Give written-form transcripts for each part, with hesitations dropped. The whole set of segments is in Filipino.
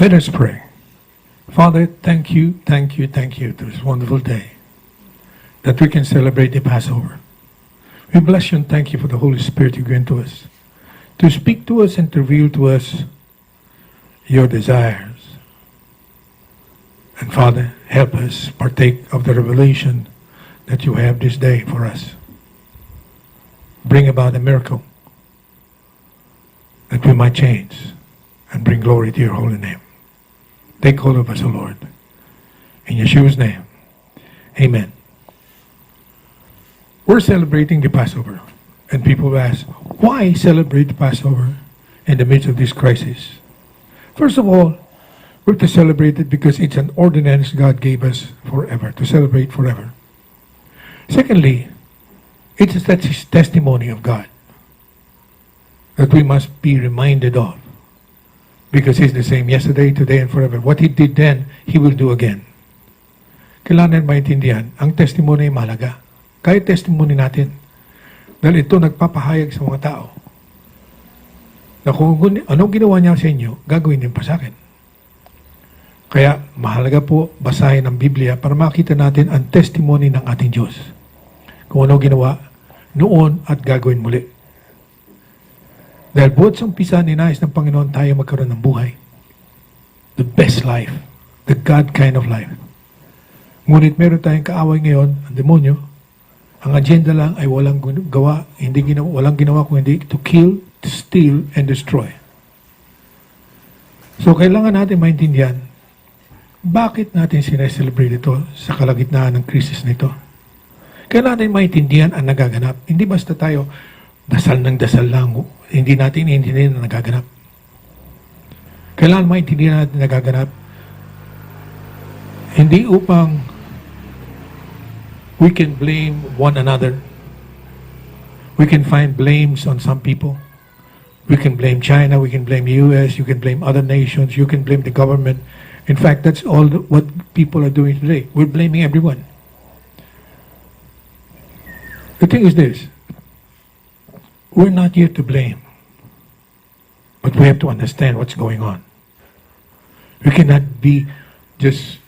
Let us pray. Father, thank you to this wonderful day that we can celebrate the Passover. We bless you and thank you for the Holy Spirit you grant to us, to speak to us and to reveal to us your desires. And Father, help us partake of the revelation that you have this day for us. Bring about a miracle that we might change and bring glory to your holy name. Take hold of us, O Lord. In Yeshua's name, amen. We're celebrating the Passover. And people ask, why celebrate the Passover in the midst of this crisis? First of all, we're to celebrate it because it's an ordinance God gave us forever, to celebrate forever. Secondly, it's a testimony of God that we must be reminded of. Because He's the same yesterday, today, and forever. What He did then, He will do again. Kailangan maintindihan, ang testimony ay mahalaga. Kahit testimony natin, dahil ito nagpapahayag sa mga tao na kung anong ginawa niya sa inyo, gagawin din pa sa akin. Kaya mahalaga po basahin ang Biblia para makita natin ang testimony ng ating Diyos. Kung ano ginawa noon at gagawin muli. Dahil buhat sa umpisa, ninais ng Panginoon tayo magkaroon ng buhay. The best life. The God kind of life. Ngunit meron tayong kaaway ngayon, ang demonyo. Ang agenda lang ay walang ginawa kung hindi to kill, to steal, and destroy. So kailangan natin maintindihan, bakit natin sineselebrate ito sa kalagitnaan ng krisis nito? Kailangan natin maintindihan ang nagaganap. Hindi basta tayo dasal ng dasal lang, hindi natin iintindihan na nagaganap. Kailangan maintindihan natin nagaganap. Hindi upang we can blame one another. We can find blames on some people. We can blame China, we can blame US, you can blame other nations, you can blame the government. In fact, that's all what people are doing today. We're blaming everyone. The thing is this, we're not here to blame, but we have to understand what's going on. We cannot be just,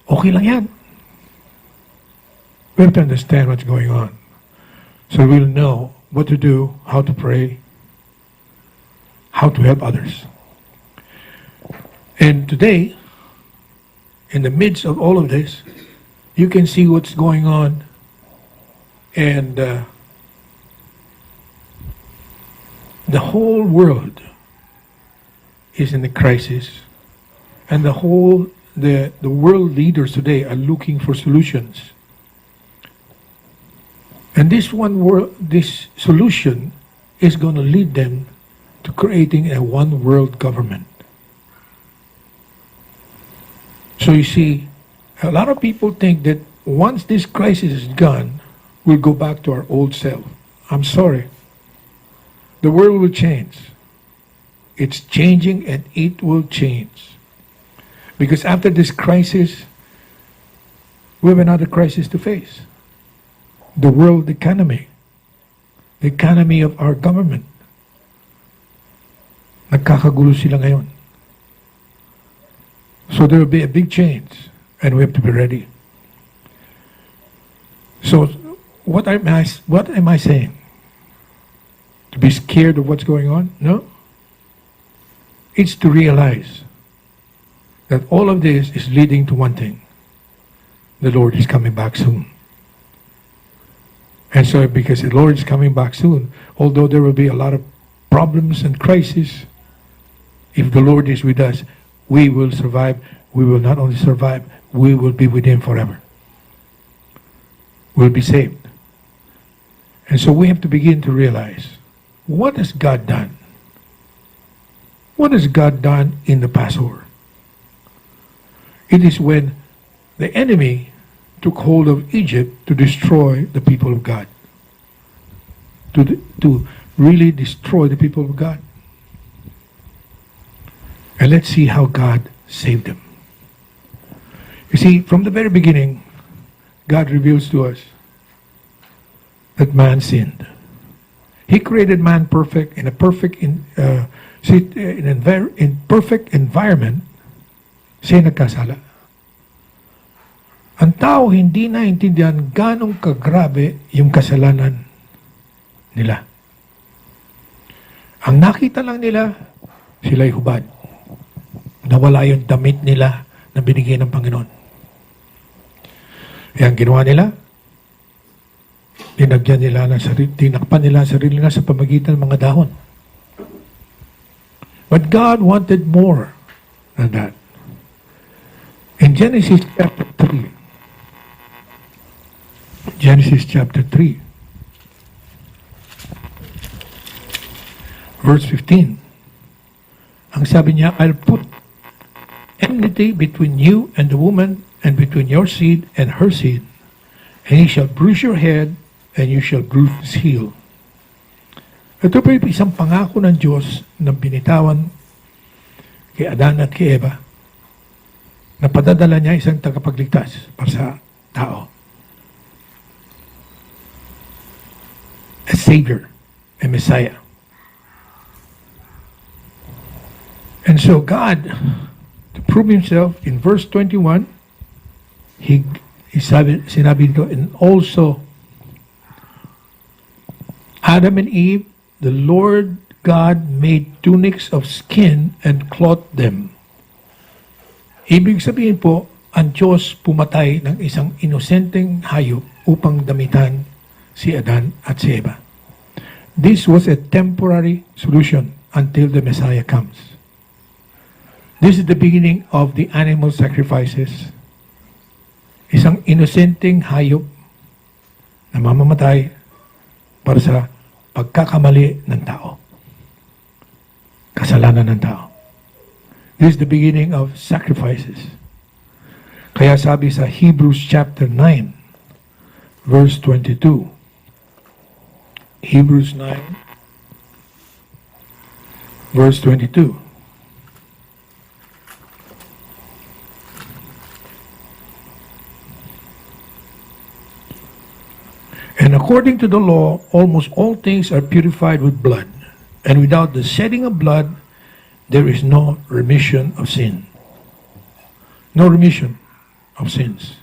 okay lang yan. We have to understand what's going on. So we'll know what to do, how to pray, how to help others. And today, in the midst of all of this, you can see what's going on, and the whole world is in a crisis, and the world leaders today are looking for solutions. And this solution is going to lead them to creating a one world government. So you see, a lot of people think that once this crisis is gone, we'll go back to our old self. I'm sorry. The world will change. It's changing and it will change. Because after this crisis, we have another crisis to face. The world economy. The economy of our government. Nagkakagulo sila ngayon. So there will be a big change and we have to be ready. So what am I saying? To be scared of what's going on? No. It's to realize that all of this is leading to one thing. The Lord is coming back soon. And so because the Lord is coming back soon, although there will be a lot of problems and crises, if the Lord is with us, we will survive. We will not only survive, we will be with Him forever. We'll be saved. And so we have to begin to realize, what has God done? What has God done in the Passover? It is when the enemy took hold of Egypt to destroy the people of God. To really destroy the people of God. And let's see how God saved them. You see, from the very beginning, God reveals to us that man sinned. He created man perfect in a perfect perfect environment, Siya nagkasala. Ang tao hindi naintindihan ganong kagrabe yung kasalanan nila. Ang nakita lang nila, sila'y hubad. Nawala yung damit nila na binigay ng Panginoon. Kaya ang ginawa nila, tinakpan nila ang sarili nila sa pamagitan ng mga dahon. But God wanted more than that. In Genesis chapter 3, verse 15, ang sabi niya, I'll put enmity between you and the woman, and between your seed and her seed, and he shall bruise your head, and you shall bruise his heel. Ito po yung isang pangako ng Diyos na binitawan kay Adan at kay Eva, na padadala niya isang tagapagligtas para sa tao. A Savior, a Messiah. And so God, to prove Himself, in verse 21, sinabi dito, and also Adam and Eve, the Lord God made tunics of skin and clothed them. Ibig sabihin po, ang Diyos pumatay ng isang inosenteng hayop upang damitan si Adan at si Eva. This was a temporary solution until the Messiah comes. This is the beginning of the animal sacrifices. Isang inosenteng hayop na mamamatay para sa pagkakamali ng tao. Kasalanan ng tao. This is the beginning of sacrifices. Kaya sabi sa Hebrews chapter 9, verse 22. Hebrews 9, verse 22. And according to the law, almost all things are purified with blood, and without the shedding of blood, there is no remission of sin. No remission of sins.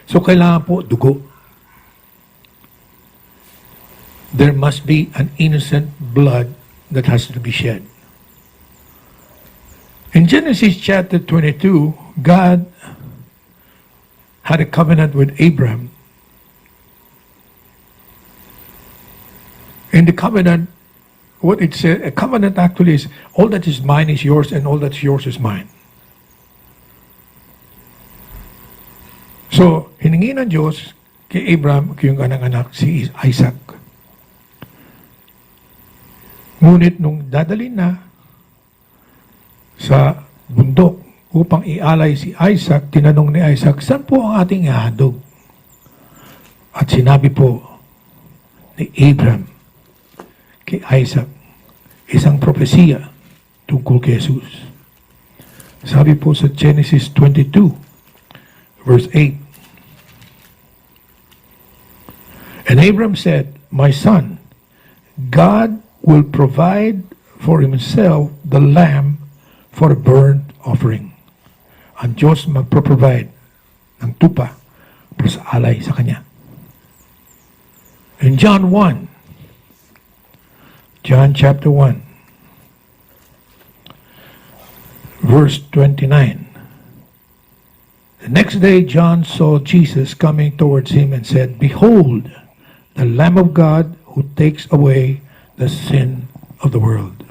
So kailangan po dugo. There must be an innocent blood that has to be shed. In Genesis chapter 22, God had a covenant with Abraham. In the covenant, what it said, a covenant actually is all that is mine is yours and all that's yours is mine. So, hiningi ng Diyos kay Abraham, yung kanyang anak, si Isaac. Ngunit nung dadalhin na sa bundok upang ialay si Isaac, tinanong ni Isaac, saan po ang ating ihahadog? At sinabi po ni Abraham kay Isaac, isang propesiya tungkol kay Jesus. Sabi po sa Genesis 22, verse 8, and Abraham said, my son, God will provide for Himself the lamb for a burnt offering. Ang Diyos magproprovide ng tupa para sa alay sa Kanya. In John chapter 1, verse 29. The next day John saw Jesus coming towards him and said, behold, the Lamb of God who takes away the sin of the world.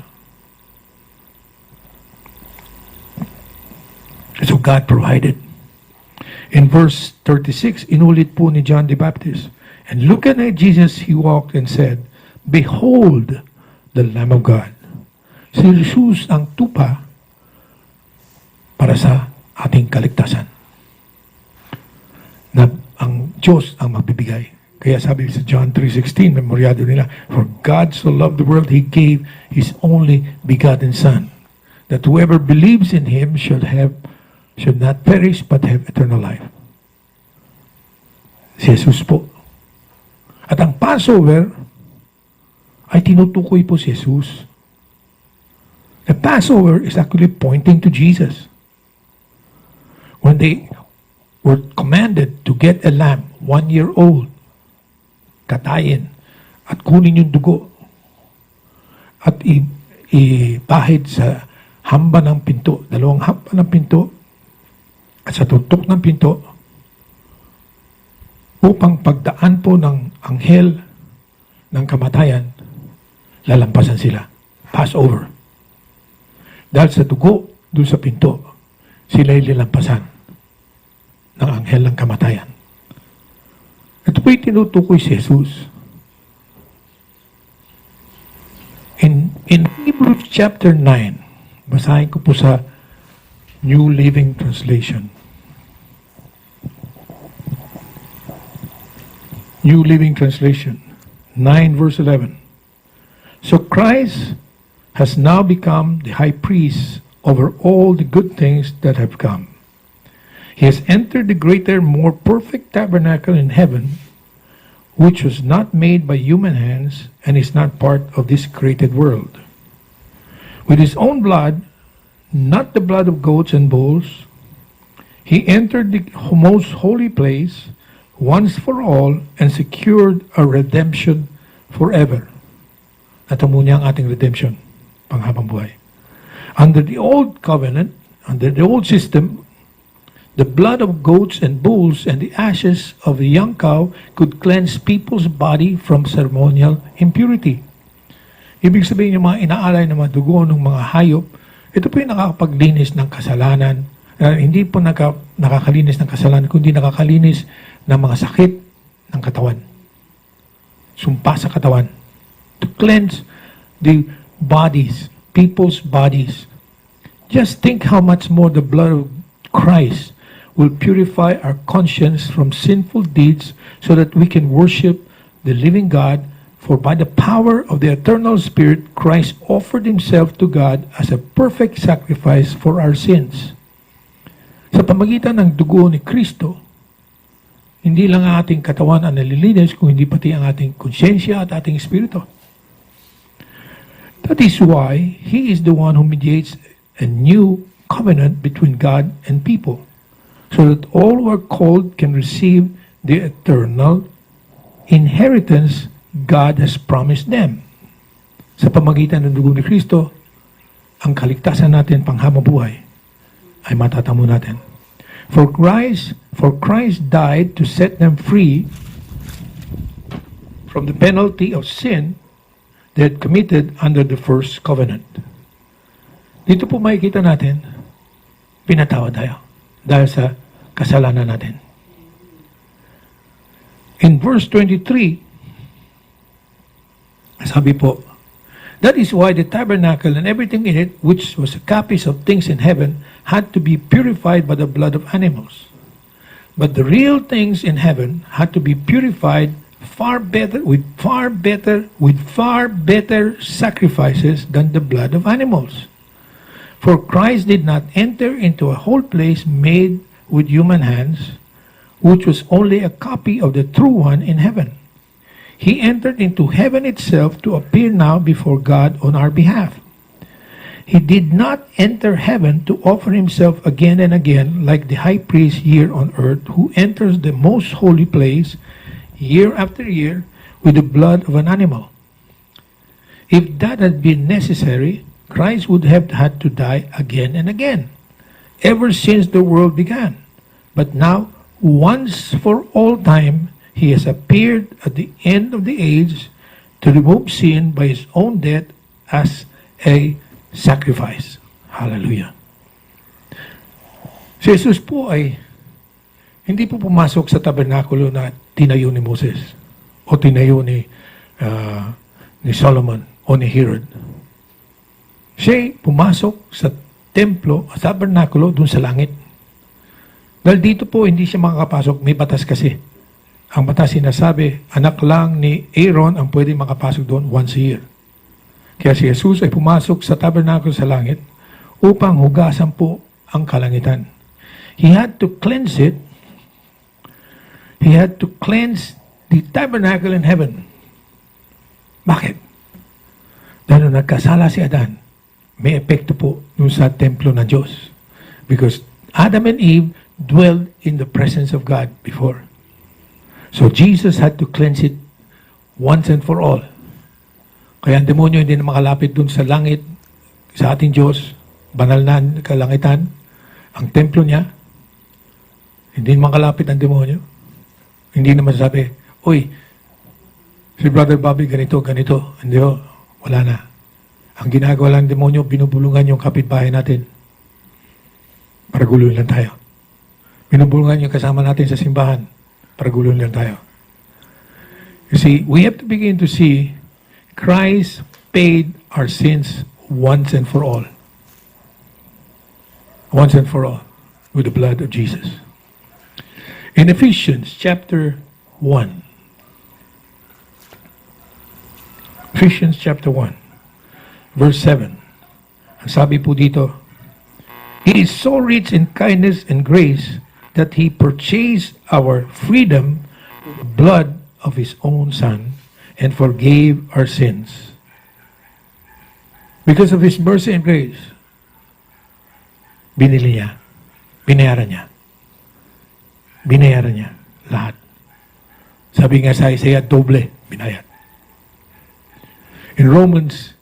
So God provided. In verse 36, inulit po ni John the Baptist, and looking at Jesus, he walked and said, behold, the Lamb of God. Si Jesus ang tupa para sa ating kaligtasan. Na ang Diyos ang magbibigay. Kaya sabi sa John 3:16, memoryado nila, for God so loved the world, He gave His only begotten Son, that whoever believes in Him should not perish but have eternal life. Si Jesus po. At ang Passover ay tinutukoy po si Jesus. The Passover is actually pointing to Jesus. when they were commanded to get a lamb, 1 year old, katayin, at kunin yung dugo, at ipahid sa hamba ng pinto, dalawang hamba ng pinto, at sa tutok ng pinto, upang pagdaan po ng anghel ng kamatayan, lalampasan sila. Passover. Dahil sa dugo, doon sa pinto, sila'y lalampasan ng anghel ng kamatayan. Ito po'y tinutukoy si Jesus. In Hebrews chapter 9, basahin ko po sa New Living Translation. New Living Translation, 9 verse 11. So Christ has now become the high priest over all the good things that have come. He has entered the greater, more perfect tabernacle in heaven, which was not made by human hands and is not part of this created world. With his own blood, not the blood of goats and bulls, he entered the most holy place once for all and secured a redemption forever. Natamo niya ang ating redemption, panghabang buhay. Under the old covenant, under the old system, the blood of goats and bulls and the ashes of a young cow could cleanse people's body from ceremonial impurity. Ibig sabihin yung mga inaalay na mga dugo ng mga hayop, ito po yung nakakapaglinis ng kasalanan. Hindi po nakakalinis ng kasalanan, kundi nakakalinis ng mga sakit ng katawan. Sumpa sa katawan. To cleanse the bodies, people's bodies. Just think how much more the blood of Christ will purify our conscience from sinful deeds so that we can worship the living God. For by the power of the eternal Spirit, Christ offered himself to God as a perfect sacrifice for our sins. Sa pamagitan ng dugo ni Kristo, hindi lang ang ating katawan ang nalilinis, kung hindi pati ang ating konsyensya at ating espiritu. That is why He is the one who mediates a new covenant between God and people, so that all who are called can receive the eternal inheritance God has promised them. Sa pamagitan ng dugo ni Kristo, ang kaligtasan natin panghabang buhay ay matatamo natin. For Christ died to set them free from the penalty of sin they had committed under the first covenant. Dito po makikita natin, pinatawad tayo dahil sa kasalanan natin. In verse 23, sabi po, that is why the tabernacle and everything in it, which was copies of things in heaven, had to be purified by the blood of animals. But the real things in heaven had to be purified with far better sacrifices than the blood of animals. For Christ did not enter into a whole place made with human hands, which was only a copy of the true one in heaven. He entered into heaven itself to appear now before God on our behalf. He did not enter heaven to offer himself again and again like the high priest here on earth, who enters the most holy place year after year with the blood of an animal. If that had been necessary, Christ would have had to die again and again, ever since the world began. But now, once for all time, He has appeared at the end of the age to remove sin by His own death as a sacrifice. Hallelujah. Si Jesus po ay hindi po pumasok sa tabernakulo na tinayo ni Moses o tinayo ni Solomon o ni Herod. Siya pumasok sa templo, sa tabernakulo, dun sa langit. Dahil dito po hindi siya makakapasok, may batas kasi. Ang batas sinasabi, anak lang ni Aaron ang pwede makapasok doon once a year. Kaya si Jesus ay pumasok sa tabernakulo sa langit upang hugasan po ang kalangitan. He had to cleanse it. He had to cleanse the tabernacle in heaven. Bakit? Dahil nung nagkasala si Adan, may epekto po dun sa templo ng Diyos. Because Adam and Eve dwelled in the presence of God before. So Jesus had to cleanse it once and for all. Kaya ang demonyo hindi na makalapit dun sa langit, sa ating Diyos, banal na kalangitan, ang templo niya, hindi makalapit ang demonyo. Hindi naman sabi, uy, si Brother Bobby ganito, ganito. Hindi ho, wala na. Ang ginagawa lang ng demonyo, binubulungan yung kapitbahay natin. Para guluhin lang tayo. Binubulungan yung kasama natin sa simbahan. Para guluhin lang tayo. You see, we have to begin to see Christ paid our sins once and for all. Once and for all. With the blood of Jesus. In Ephesians chapter 1. Ephesians chapter 1. Verse 7. Ang sabi po dito, He is so rich in kindness and grace that He purchased our freedom with the blood of His own Son and forgave our sins. Because of His mercy and grace, binili niya, binayaran niya. Binayaran niya lahat. Sabi nga sa Isaiah, doble binayad. In Romans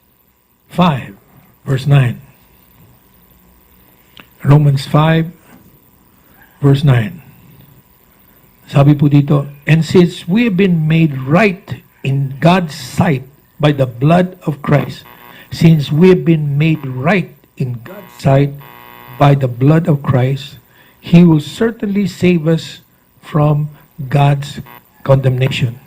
5, verse 9. Romans 5, verse 9. Sabi po dito, And since we have been made right in God's sight by the blood of Christ, since we have been made right in God's sight by the blood of Christ, He will certainly save us from God's condemnation.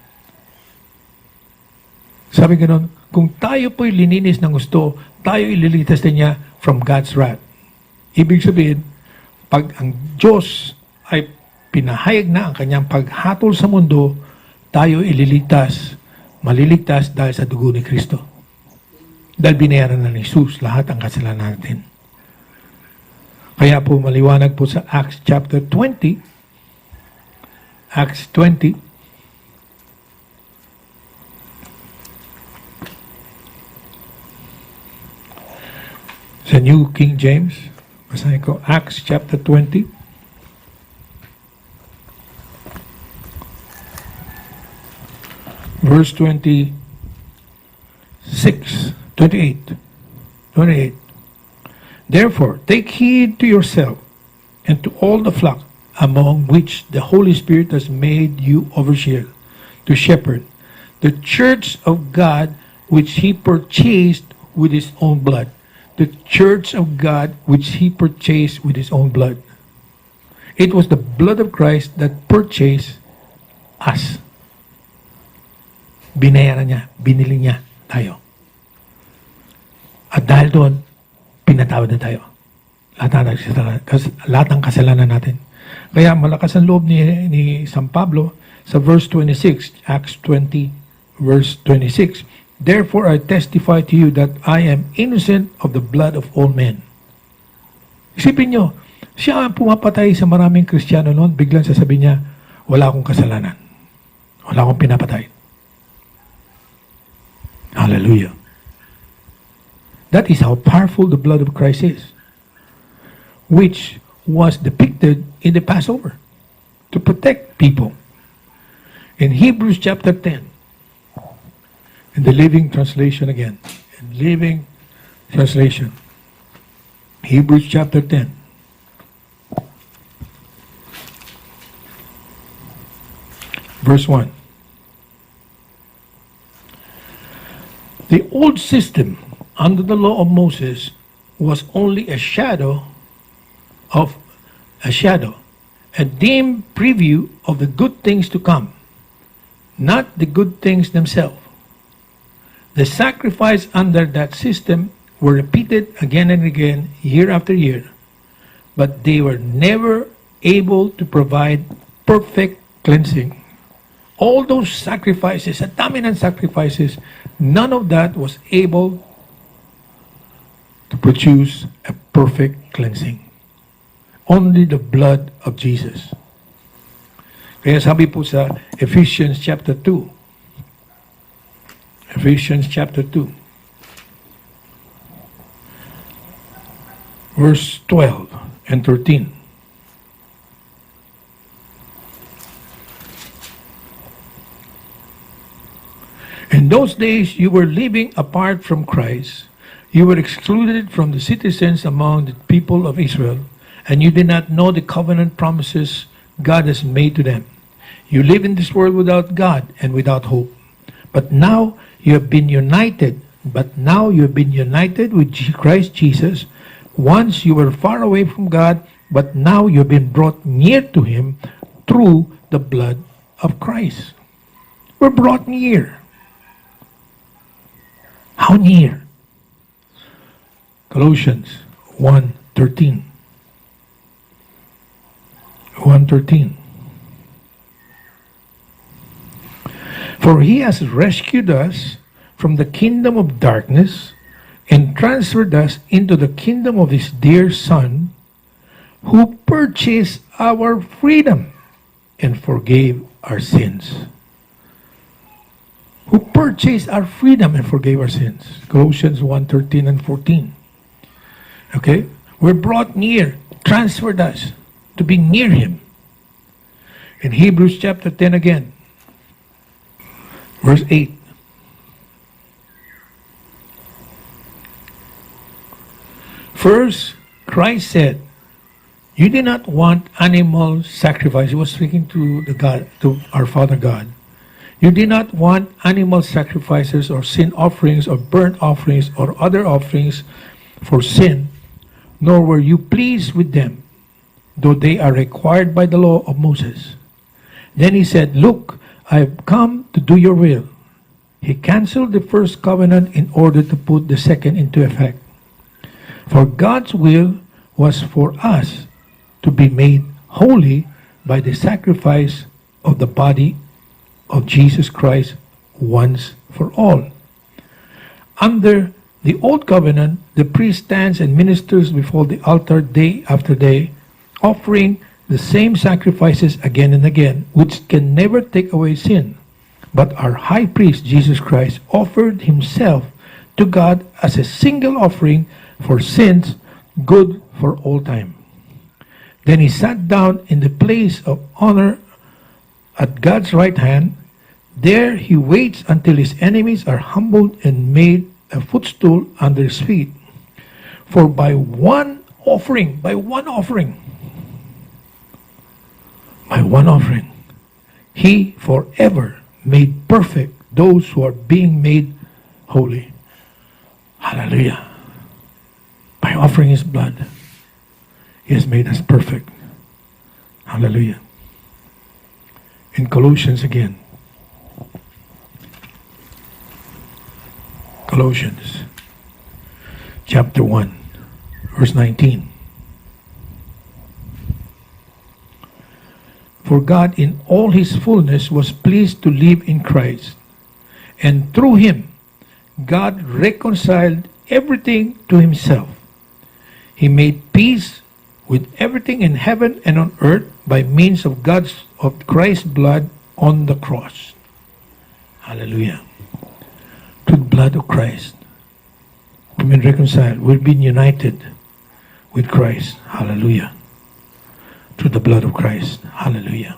Sabi ganoon, kung tayo po'y lininis ng gusto, tayo ililitas din niya from God's wrath. Ibig sabihin, pag ang Diyos ay pinahayag na ang kanyang paghatol sa mundo, tayo ililitas, maliligtas dahil sa dugo ni Kristo. Dahil binayaran na ni Jesus lahat ang kasalanan natin. Kaya po maliwanag po sa Acts chapter 20, Acts 20, sa New King James, basahin ko, Acts chapter 20, verse 28. Therefore, take heed to yourself and to all the flock among which the Holy Spirit has made you overseer, to shepherd the church of God which He purchased with His own blood. The church of God which He purchased with His own blood. It was the blood of Christ that purchased us. Binayaran niya, binili niya tayo. At dahil doon, pinatawad na tayo. Lahat ng kasalanan natin. Kaya malakas ang loob ni San Pablo sa verse 26, Acts 20, verse 26. Therefore, I testify to you that I am innocent of the blood of all men. Isipin nyo, siya ang pumapatay sa maraming Kristiyano noon, biglang sasabihin niya, wala akong kasalanan. Wala akong pinapatay. Hallelujah. That is how powerful the blood of Christ is, which was depicted in the Passover to protect people. In Hebrews chapter 10, in the Living Translation again, in Living Translation, Hebrews chapter 10, verse 1. The old system under the law of Moses was only a shadow, a dim preview of the good things to come, not the good things themselves. The sacrifice under that system were repeated again and again, year after year, but they were never able to provide perfect cleansing. All those sacrifices, a dami ng sacrifices, none of that was able to produce a perfect cleansing. Only the blood of Jesus. Kaya sabi po sa Ephesians chapter 2, Ephesians chapter 2, verse 12 and 13. those days you were living apart from Christ. You were excluded from the citizens among the people of Israel, and you did not know the covenant promises God has made to them. You live in this world without God and without hope. But now you have been united. With Christ Jesus. Once you were far away from God, but now you have been brought near to Him through the blood of Christ. We're brought near. How near? Colossians 1:13. 1:13. For He has rescued us from the kingdom of darkness and transferred us into the kingdom of His dear Son, who purchased our freedom and forgave our sins. Who purchased our freedom and forgave our sins. Colossians 1:13 and 14. Okay? We're brought near, transferred us to be near Him. In Hebrews chapter 10 again, verse 8. First, Christ said, you did not want animal sacrifice. He was speaking to our Father God. You did not want animal sacrifices or sin offerings or burnt offerings or other offerings for sin, nor were you pleased with them, though they are required by the law of Moses. Then He said, look, I have come to do your will. He canceled the first covenant in order to put the second into effect. For God's will was for us to be made holy by the sacrifice of the body of Jesus Christ once for all. Under the old covenant, the priest stands and ministers before the altar day after day, offering the same sacrifices again and again, which can never take away sin. But our high priest, Jesus Christ, offered Himself to God as a single offering for sins, good for all time. Then He sat down in the place of honor at God's right hand. There He waits until His enemies are humbled and made a footstool under His feet. For by one offering, He forever made perfect those who are being made holy. Hallelujah. By offering His blood, He has made us perfect. Hallelujah. In Colossians again. Colossians chapter 1, verse 19. For God in all His fullness was pleased to live in Christ, and through Him God reconciled everything to Himself. He made peace with everything in heaven and on earth by means of Christ's blood on the cross. Hallelujah. Through the blood of Christ, we've been reconciled. We've been united with Christ. Hallelujah. Through the blood of Christ. Hallelujah.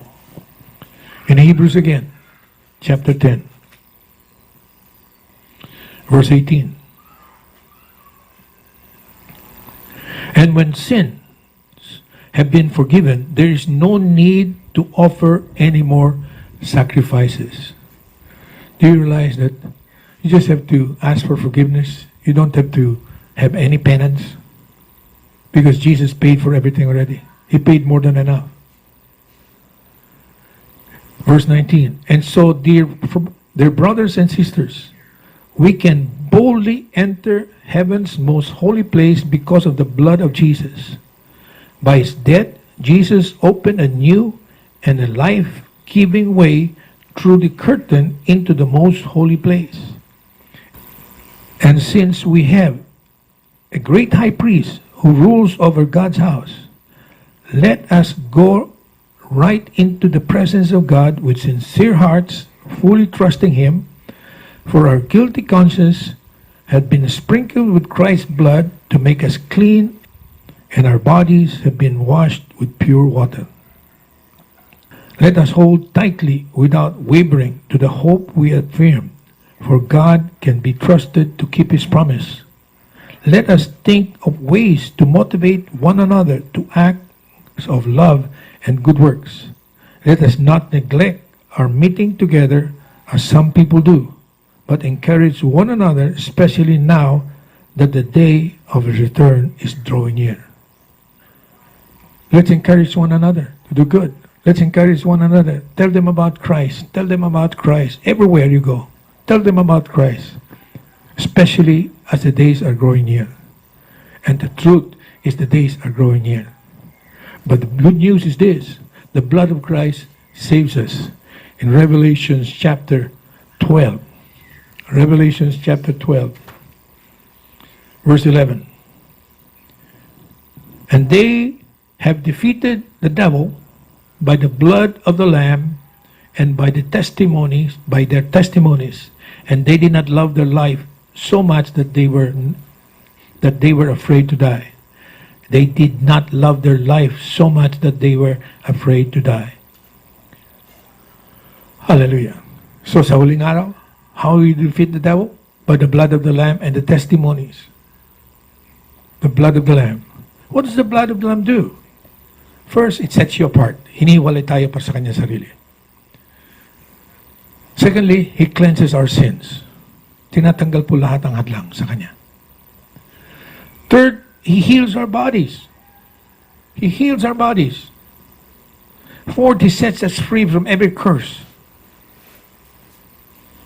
In Hebrews again, chapter 10, verse 18. And when sins have been forgiven, there is no need to offer any more sacrifices. Do you realize that you just have to ask for forgiveness? You don't have to have any penance, because Jesus paid for everything already. He paid more than enough. Verse 19. And so, dear brothers and sisters, we can boldly enter heaven's most holy place because of the blood of Jesus. By His death, Jesus opened a new and a life-giving way through the curtain into the most holy place. And since we have a great high priest who rules over God's house, let us go right into the presence of God with sincere hearts, fully trusting Him, for our guilty conscience had been sprinkled with Christ's blood to make us clean, and our bodies have been washed with pure water. Let us hold tightly without wavering to the hope we affirm, for God can be trusted to keep His promise. Let us think of ways to motivate one another to acts of love and good works. Let us not neglect our meeting together as some people do, but encourage one another, especially now that the day of His return is drawing near. Let's encourage one another to do good. Let's encourage one another. Tell them about Christ. Tell them about Christ. Everywhere you go, tell them about Christ, especially as the days are growing near. And the truth is the days are growing near. But the good news is this: the blood of Christ saves us. In Revelations chapter 12, Revelations chapter 12, verse 11. And they have defeated the devil by the blood of the Lamb and by their testimonies, and they did not love their life so much that they were afraid to die. They did not love their life so much that they were afraid to die. Hallelujah. So sa huling araw, how we defeat the devil? By the blood of the Lamb and the testimonies. The blood of the Lamb. What does the blood of the Lamb do? First, it sets you apart. Hiniwalay tayo para sa kanya sarili. Secondly, He cleanses our sins. Tinatanggal po lahat ng hadlang sa kanya. Third, He heals our bodies. He heals our bodies. Fourth, He sets us free from every curse.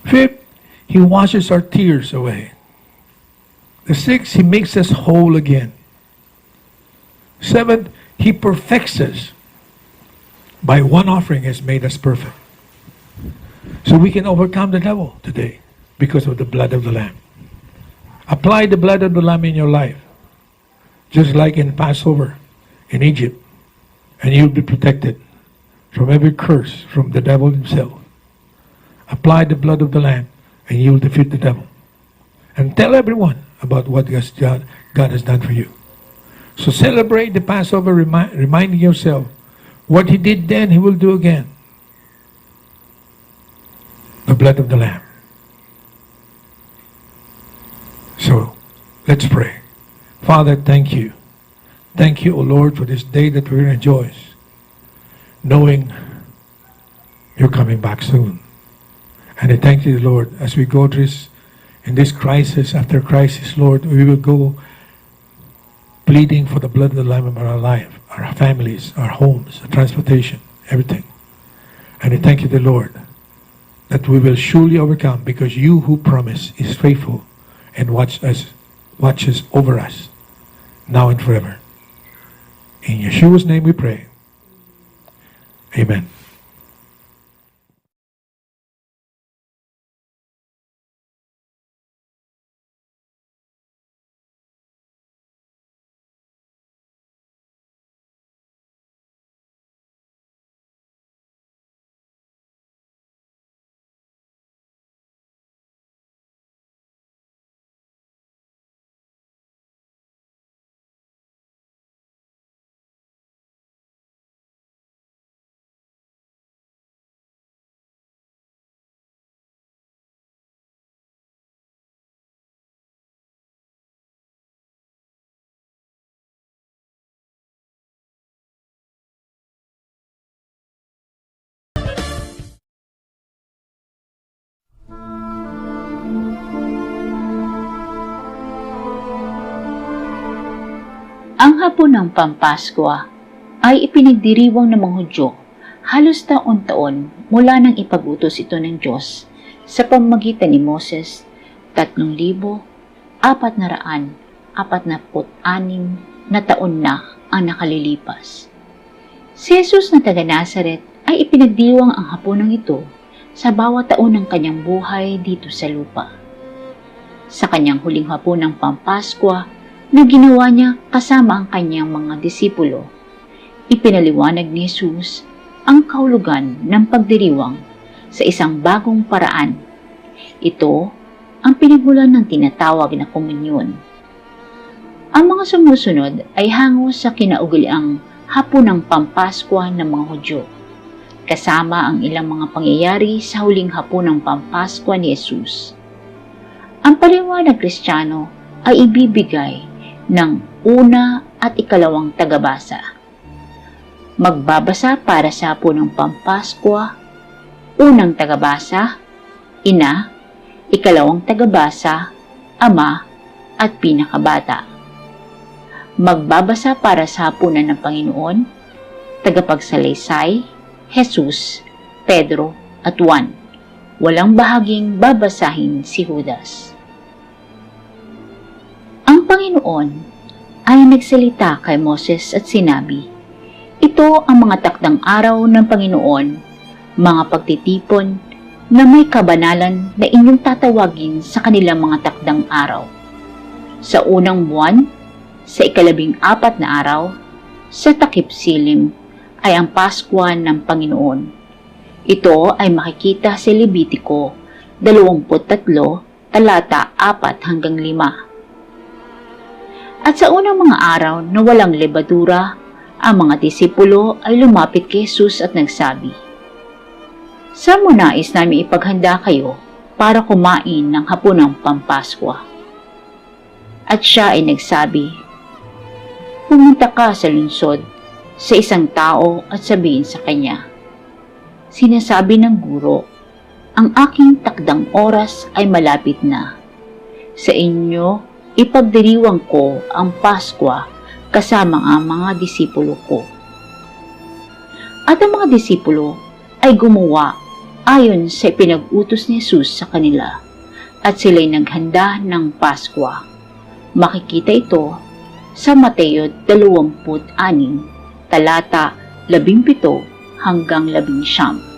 Fifth, He washes our tears away. The sixth, He makes us whole again. Seventh, He perfects us. By one offering has made us perfect. So we can overcome the devil today because of the blood of the Lamb. Apply the blood of the Lamb in your life. Just like in Passover in Egypt. And you'll be protected from every curse from the devil himself. Apply the blood of the Lamb and you'll defeat the devil. And tell everyone about what God has done for you. So celebrate the Passover, reminding yourself what He did then, He will do again. The blood of the Lamb. So, let's pray. Father, thank you. Thank you, O Lord, for this day that we rejoice, knowing You're coming back soon. And I thank you, Lord, as we go through in this crisis after crisis, Lord, we will go pleading for the blood of the Lamb of our life, our families, our homes, our transportation, everything. And I thank you, the Lord, that we will surely overcome because You who promise is faithful and watches over us now and forever. In Yeshua's name we pray. Amen. Ang hapon ng Pampaskwa ay ipinagdiriwang ng mga Hudyo halos taon-taon mula nang ipag-utos ito ng Diyos sa pamamagitan ni Moses 3,446 na taon na ang nakalilipas. Si Jesus na taga Nazaret ay ipinagdiwang ang hapunang ito sa bawat taon ng kanyang buhay dito sa lupa. Sa kanyang huling hapon ng Pampaskwa na ginawa niya kasama ang kanyang mga disipulo, ipinaliwanag ni Jesus ang kahulugan ng pagdiriwang sa isang bagong paraan. Ito ang pinagmulan ng tinatawag na komunyon. Ang mga sumusunod ay hango sa kinaugaliang hapon ng Pampaskwa ng mga Hudyo, kasama ang ilang mga pangyayari sa huling hapon ng Pampaskwa ni Jesus. Ang paliwanag Kristiyano ay ibibigay ng una at ikalawang tagabasa. Magbabasa para sa punong Pampaskwa, unang tagabasa, ina, ikalawang tagabasa, ama, at pinakabata. Magbabasa para sa hapunan ng Panginoon, tagapagsalaysay, Jesus, Pedro, at Juan. Walang bahaging babasahin si Judas. Ang Panginoon ay nagsalita kay Moses at sinabi, ito ang mga takdang araw ng Panginoon, mga pagtitipon na may kabanalan na inyong tatawagin sa kanilang mga takdang araw. Sa unang buwan, sa 14 na araw, sa takip silim, ay ang Paskwa ng Panginoon. Ito ay makikita sa Levitiko 23, talata 4 hanggang 5. At sa unang mga araw na walang lebadura, ang mga disipulo ay lumapit kay Jesus at nagsabi, saan mo nais namin ipaghanda kayo para kumain ng hapunang Pampaskwa? At siya ay nagsabi, pumunta ka sa lungsod sa isang tao at sabihin sa kanya, sinasabi ng guro, ang aking takdang oras ay malapit na. Sa inyo, ipagdiriwang ko ang Paskwa kasama ang mga disipulo ko. At ang mga disipulo ay gumawa ayon sa pinag-utos ni Jesus sa kanila at sila'y naghanda ng Paskwa. Makikita ito sa Mateo 26, talata 17 hanggang 19.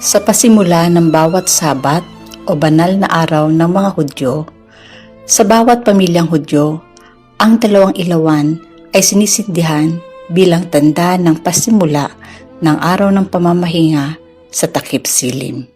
Sa pasimula ng bawat Sabat o banal na araw ng mga Hudyo, sa bawat pamilyang Hudyo, ang 2 ilawan ay sinisindihan bilang tanda ng pasimula ng araw ng pamamahinga sa takip silim.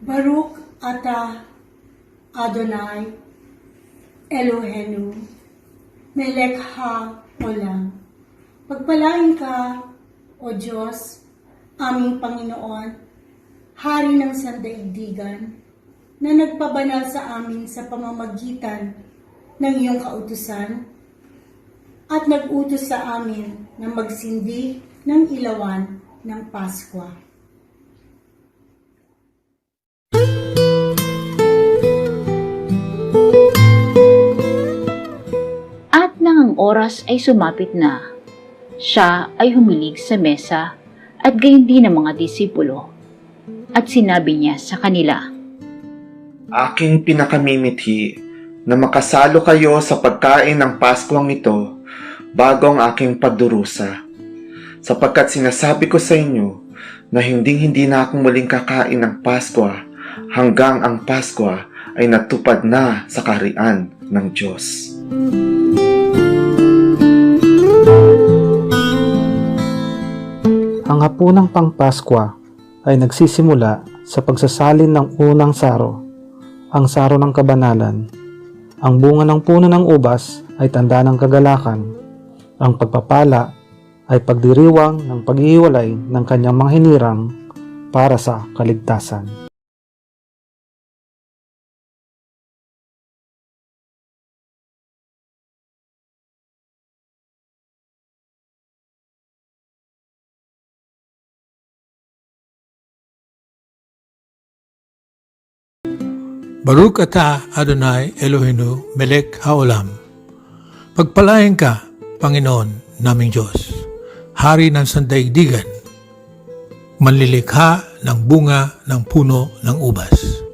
Baruch ata Adonai Eloheinu melech haolam. Pagpalain ka, O Diyos, aming Panginoon, Hari ng sandaigdigan, na nagpabanal sa amin sa pamamagitan ng iyong kautusan at nag-utos sa amin na magsindi ng ilawan ng Paskwa. Nang ang oras ay sumapit na, siya ay humilig sa mesa at gayon din ang mga disipulo. At sinabi niya sa kanila, aking pinakamimithi na makasalo kayo sa pagkain ng Paskwang ito bago ang aking pagdurusa. Sapagkat sinasabi ko sa inyo na hindi na akong muling kakain ng Paskwa hanggang ang Paskwa ay natupad na sa kaharian ng Diyos. Ang hapunang Pangpaskwa ay nagsisimula sa pagsasalin ng unang saro, ang saro ng kabanalan. Ang bunga ng puno ng ubas ay tanda ng kagalakan. Ang pagpapala ay pagdiriwang ng paghihiwalay ng kanyang mga hinirang para sa kaligtasan. Baruch ata Adonai Eloheinu melech haolam. Pagpalain ka, Panginoon naming Diyos, Hari ng sandaigdigan, manlilikha ng bunga ng puno ng ubas.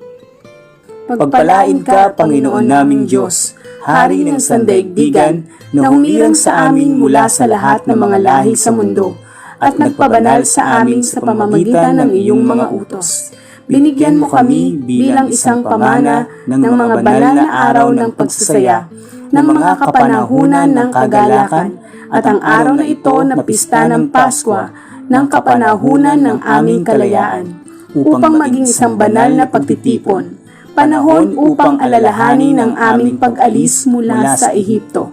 Pagpalain ka, Panginoon naming Diyos, Hari ng sandaigdigan, na humirang sa amin mula sa lahat ng mga lahi sa mundo at nagpabanal sa amin sa pamamagitan ng iyong mga utos. Binigyan mo kami bilang isang pamana ng mga banal na araw ng pagsasaya, ng mga kapanahunan ng kagalakan, at ang araw na ito na pista ng Paskwa, ng kapanahunan ng aming kalayaan, upang maging isang banal na pagtitipon, panahon upang alalahanin ang aming pag-alis mula sa Ehipto.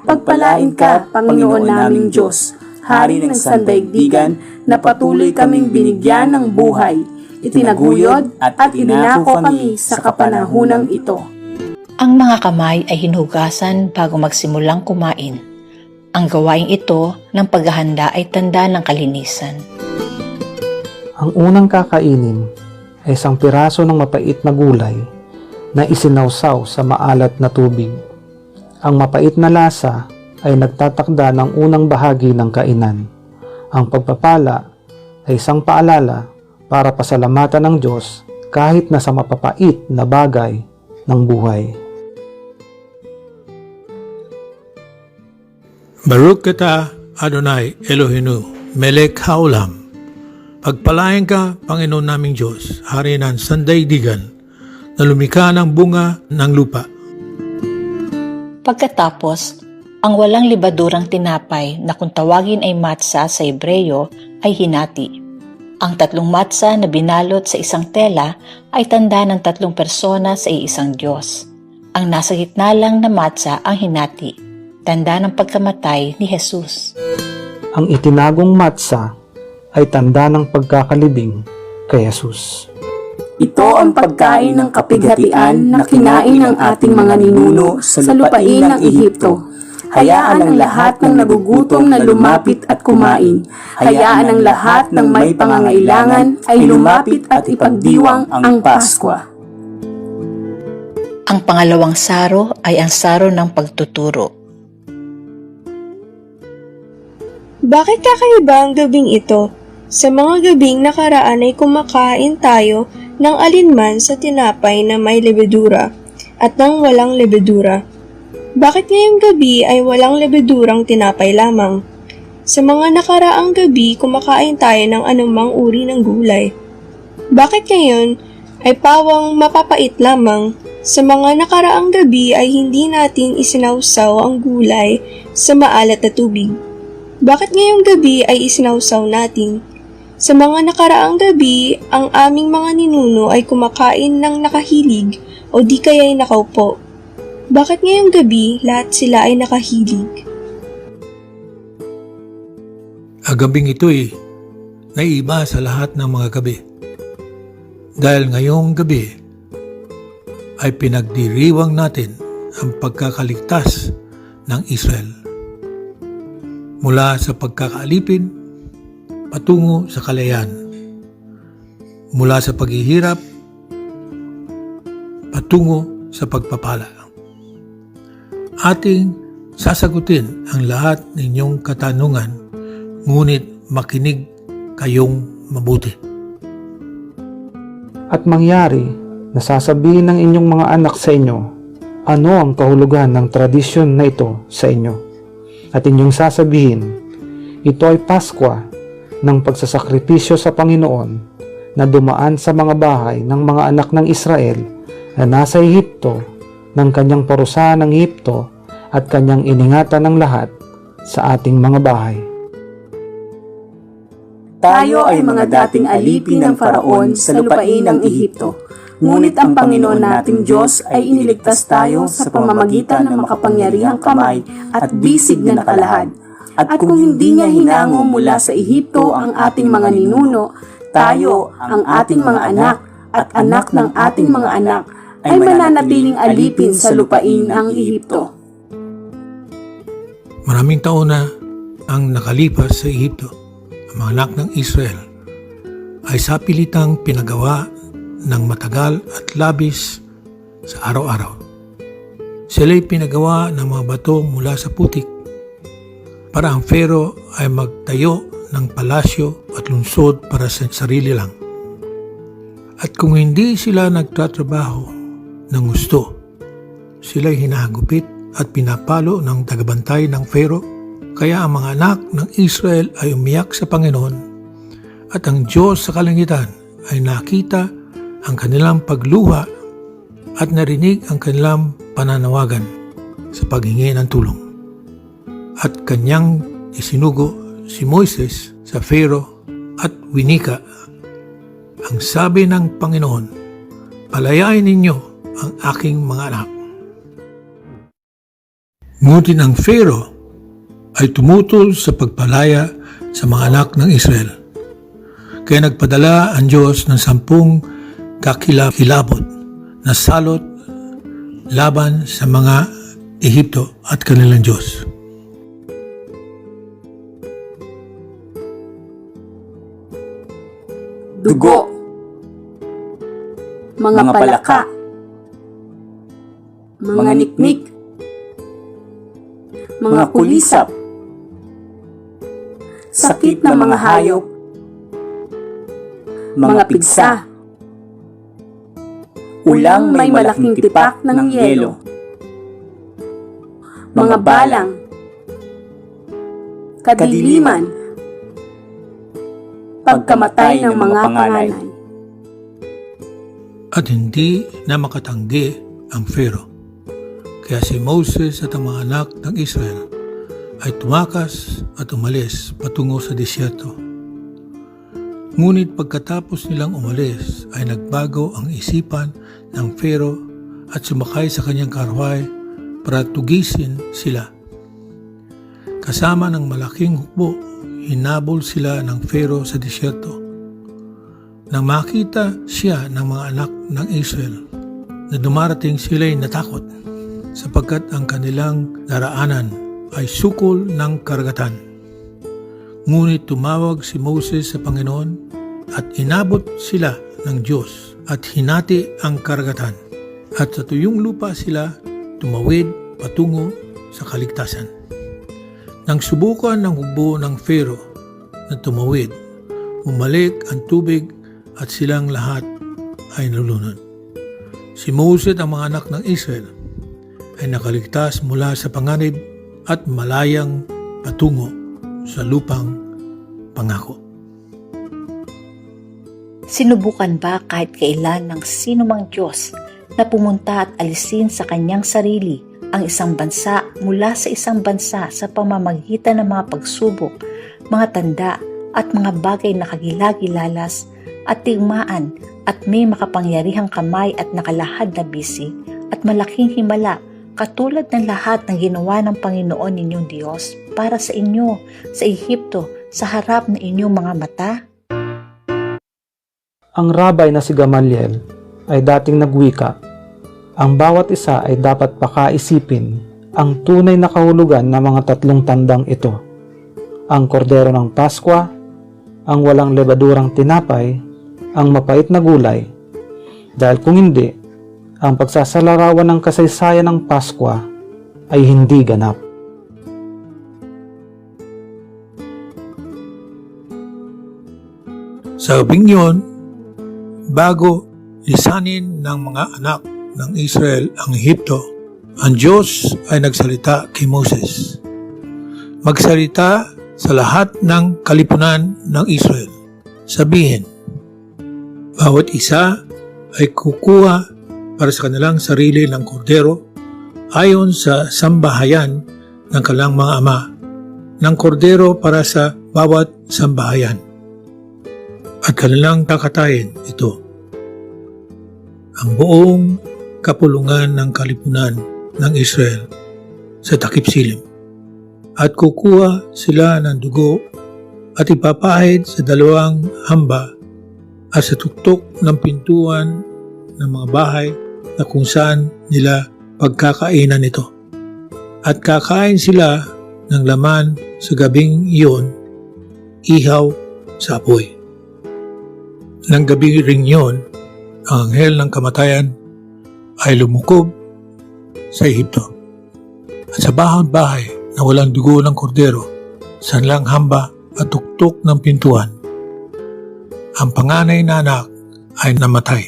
Pagpalain ka, Panginoon naming Diyos, Hari ng sandaigdigan, na patuloy kaming binigyan ng buhay, itinaguyod at idinako kami sa kapanahunang ito. Ang mga kamay ay hinugasan bago magsimulang kumain. Ang gawaing ito ng paghahanda ay tanda ng kalinisan. Ang unang kakainin ay isang piraso ng mapait na gulay na isinawsaw sa maalat na tubig. Ang mapait na lasa ay nagtatakda ng unang bahagi ng kainan. Ang pagpapala ay isang paalala para pasalamatan ng Diyos kahit na sa mapapait na bagay ng buhay. Baruch kita Adonai Elohenu, Melech Haolam. Pagpalain ka, Panginoon naming Diyos, Hari ng sandaigdigan, na lumikha ng bunga ng lupa. Pagkatapos, ang walang libadurang tinapay na kung tawagin ay matsa sa Hebreyo ay hinati. Ang 3 matsa na binalot sa isang tela ay tanda ng 3 persona sa iisang Diyos. Ang nasa gitna lang na matsa ang hinati, tanda ng pagkamatay ni Jesus. Ang itinagong matsa ay tanda ng pagkakalibing kay Jesus. Ito ang pagkain ng kapighatian na kinain ng ating mga ninuno sa lupain ng Ehipto. Hayaan ang lahat ng nagugutom na lumapit at kumain. Hayaan ang lahat ng may pangangailangan ay lumapit at ipagdiwang ang Paskwa. Ang pangalawang saro ay ang saro ng pagtuturo. Bakit kakaiba ang gabing ito? Sa mga gabing nakaraan ay kumakain tayo ng alinman sa tinapay na may lebedura at ng walang lebedura. Bakit ngayong gabi ay walang lebedurang tinapay lamang? Sa mga nakaraang gabi kumakain tayo ng anumang uri ng gulay. Bakit ngayon ay pawang mapapait lamang? Sa mga nakaraang gabi ay hindi natin isinawsaw ang gulay sa maalat na tubig. Bakit ngayong gabi ay isinawsaw natin? Sa mga nakaraang gabi, ang aming mga ninuno ay kumakain ng nakahilig o di kaya'y nakaupo. Bakit ngayong gabi lahat sila ay nakahilig? Ang gabing ito'y naiiba sa lahat ng mga gabi. Dahil ngayong gabi ay pinagdiriwang natin ang pagkakaligtas ng Israel mula sa pagkakaalipin patungo sa kalayaan, mula sa paghihirap patungo sa pagpapala. Ating sasagutin ang lahat ng inyong katanungan, ngunit makinig kayong mabuti. At mangyari na sasabihin ng inyong mga anak sa inyo, ano ang kahulugan ng tradisyon na ito sa inyo? At inyong sasabihin, ito ay Paskwa ng pagsasakripisyo sa Panginoon na dumaan sa mga bahay ng mga anak ng Israel na nasa Ehipto ng kanyang parusahan ng Ehipto at kanyang iningatan ng lahat sa ating mga bahay. Tayo ay mga dating alipin ng Faraon sa lupain ng Ehipto. Ngunit ang Panginoon nating Diyos ay iniligtas tayo sa pamamagitan ng makapangyarihang kamay at bisig na nakalahad. At kung hindi niya hinango mula sa Ehipto ang ating mga ninuno, tayo, ang ating mga anak, at anak ng ating mga anak, ay mananatiling alipin sa lupain ng Ehipto. Maraming taon na ang nakalipas sa Ehipto. Ang mga anak ng Israel ay sapilitang pinagawa ng matagal at labis sa araw-araw. Sila'y pinagawa ng mga bato mula sa putik para ang Pharaoh ay magtayo ng palasyo at lungsod para sa sarili lang. At kung hindi sila nagtatrabaho ng gusto, sila'y hinahagupit at pinapalo ng tagabantay ng Pharaoh. Kaya ang mga anak ng Israel ay umiyak sa Panginoon at ang Diyos sa kalangitan ay nakita ang kanilang pagluha at narinig ang kanilang pananawagan sa paghingi ng tulong. At kanyang isinugo si Moises sa Pharaoh at winika. Ang sabi ng Panginoon, palayain ninyo ang aking mga anak. Ngunit ang Pharaoh ay tumutol sa pagpalaya sa mga anak ng Israel. Kaya nagpadala ang Diyos ng 10 kakilabot na salot laban sa mga Ehipto at kanilang Diyos. Dugo, mga palaka, mga niknik, mga kulisap, sakit ng mga hayop, mga pigsa, ulang may malaking tipak ng yelo, mga balang, kadiliman, pagkamatay ng mga panganay. At hindi na makatanggi ang Pharaoh. Kaya si Moses at ang mga anak ng Israel ay tumakas at umalis patungo sa disyerto. Ngunit pagkatapos nilang umalis ay nagbago ang isipan ng Pharaoh at sumakay sa kanyang karwahe para tugisin sila. Kasama ng malaking hukbo, hinabol sila ng Pharaoh sa disyerto. Nang makita siya ng mga anak ng Israel na dumarating, sila'y natakot sapagkat ang kanilang daraanan ay sukol ng karagatan. Ngunit tumawag si Moses sa Panginoon at inabot sila ng Diyos at hinati ang karagatan. At sa tuyong lupa sila tumawid patungo sa kaligtasan. Nang subukan ng hukbo ng Pharaoh na tumawid, umalik ang tubig at silang lahat ay nalunod. Si Moses at ang mga anak ng Israel ay nakaligtas mula sa panganib at malayang patungo sa lupang pangako. Sinubukan ba kahit kailan ng sinumang Diyos na pumunta at alisin sa kanyang sarili ang isang bansa mula sa isang bansa sa pamamagitan ng mga pagsubok, mga tanda at mga bagay na kagilagilalas at tigmaan at may makapangyarihang kamay at nakalahad na bisi at malaking himala katulad ng lahat ng ginawa ng Panginoon ninyong Diyos para sa inyo sa Ehipto sa harap ng inyong mga mata? Ang rabay na si Gamaliel ay dating nagwika, ang bawat isa ay dapat pakaisipin ang tunay na kahulugan ng mga 3 tandang ito. Ang kordero ng Paskwa, ang walang lebadurang tinapay, ang mapait na gulay. Dahil kung hindi, ang pagsasalarawan ng kasaysayan ng Paskwa ay hindi ganap. Sa gabing yun, bago lisanin ng mga anak ng Israel ang Ehipto, ang Diyos ay nagsalita kay Moses. Magsalita sa lahat ng kalipunan ng Israel. Sabihin, bawat isa ay kukuha para sa kanilang sarili ng kordero ayon sa sambahayan ng kanilang mga ama, ng kordero para sa bawat sambahayan. At kanilang kakatayin ito, ang buong kapulungan ng kalipunan ng Israel sa takip silim. At kukuha sila ng dugo at ipapahid sa 2 hamba at sa tuktok ng pintuan ng mga bahay na kung saan nila pagkakainan ito. At kakain sila ng laman sa gabing iyon, ihaw sa apoy. Nang gabi ring yun, ang anghel ng kamatayan ay lumukob sa Ehipto. At sa bahay na walang dugo ng kordero, sanlang hamba at tuktok ng pintuan, ang panganay na anak ay namatay.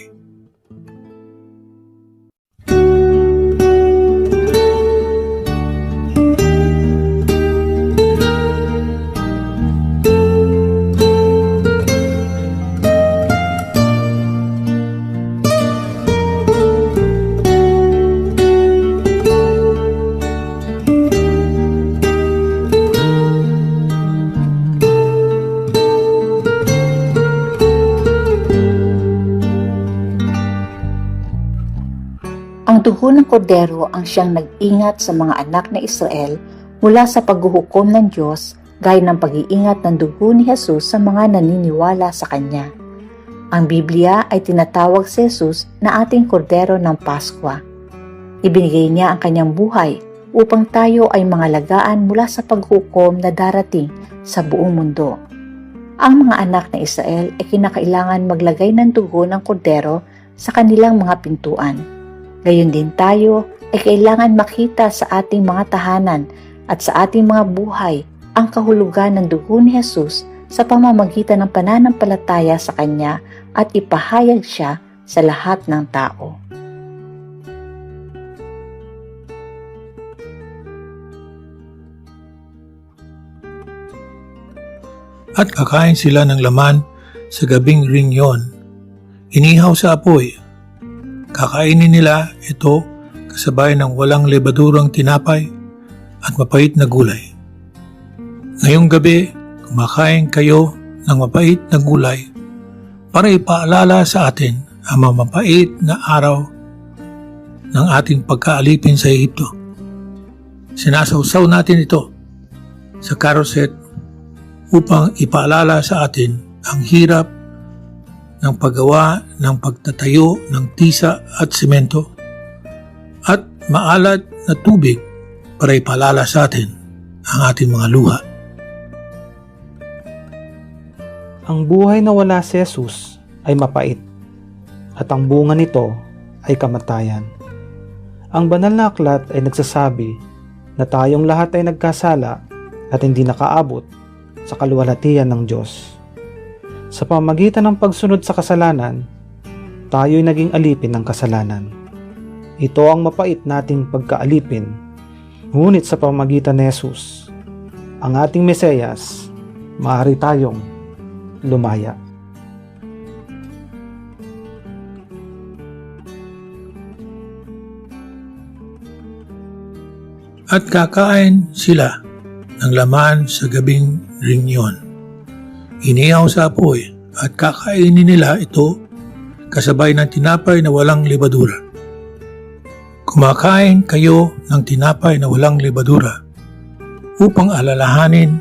Ang dugo ng kordero ang siyang nag-ingat sa mga anak na Israel mula sa paghuhukom ng Diyos gaya ng pag-iingat ng dugo ni Jesus sa mga naniniwala sa Kanya. Ang Biblia ay tinatawag si Jesus na ating kordero ng Paskwa. Ibinigay niya ang kanyang buhay upang tayo ay mangalagaan mula sa paghukom na darating sa buong mundo. Ang mga anak na Israel ay kinakailangan maglagay ng dugo ng kordero sa kanilang mga pintuan. Gayon din tayo ay kailangan makita sa ating mga tahanan at sa ating mga buhay ang kahulugan ng dugo ni Jesus sa pamamagitan ng pananampalataya sa Kanya at ipahayag siya sa lahat ng tao. At kakain sila ng laman sa gabing ring yon, inihaw sa apoy. Kakainin nila ito kasabay ng walang lebadurang tinapay at mapait na gulay. Ngayong gabi, kumakain kayo ng mapait na gulay para ipaalala sa atin ang mapait na araw ng ating pagkaalipin sa Ehipto. Sinasawsaw natin ito sa karoset upang ipaalala sa atin ang hirap ng paggawa ng pagtatayo ng tisa at semento at maalat na tubig para ipaalala sa atin ang ating mga luha. Ang buhay na wala si Jesus ay mapait at ang bunga nito ay kamatayan. Ang banal na aklat ay nagsasabi na tayong lahat ay nagkasala at hindi nakaabot sa kaluwalhatian ng Diyos. Sa pamamagitan ng pagsunod sa kasalanan, tayo'y naging alipin ng kasalanan. Ito ang mapait nating pagkaalipin, ngunit sa pamamagitan ni Jesus, ang ating Mesiyas, maaari tayong lumaya. At kakain sila ng laman sa gabing ring yon. Inihaw sa apoy at kakainin nila ito kasabay ng tinapay na walang lebadura. Kumakain kayo ng tinapay na walang lebadura upang alalahanin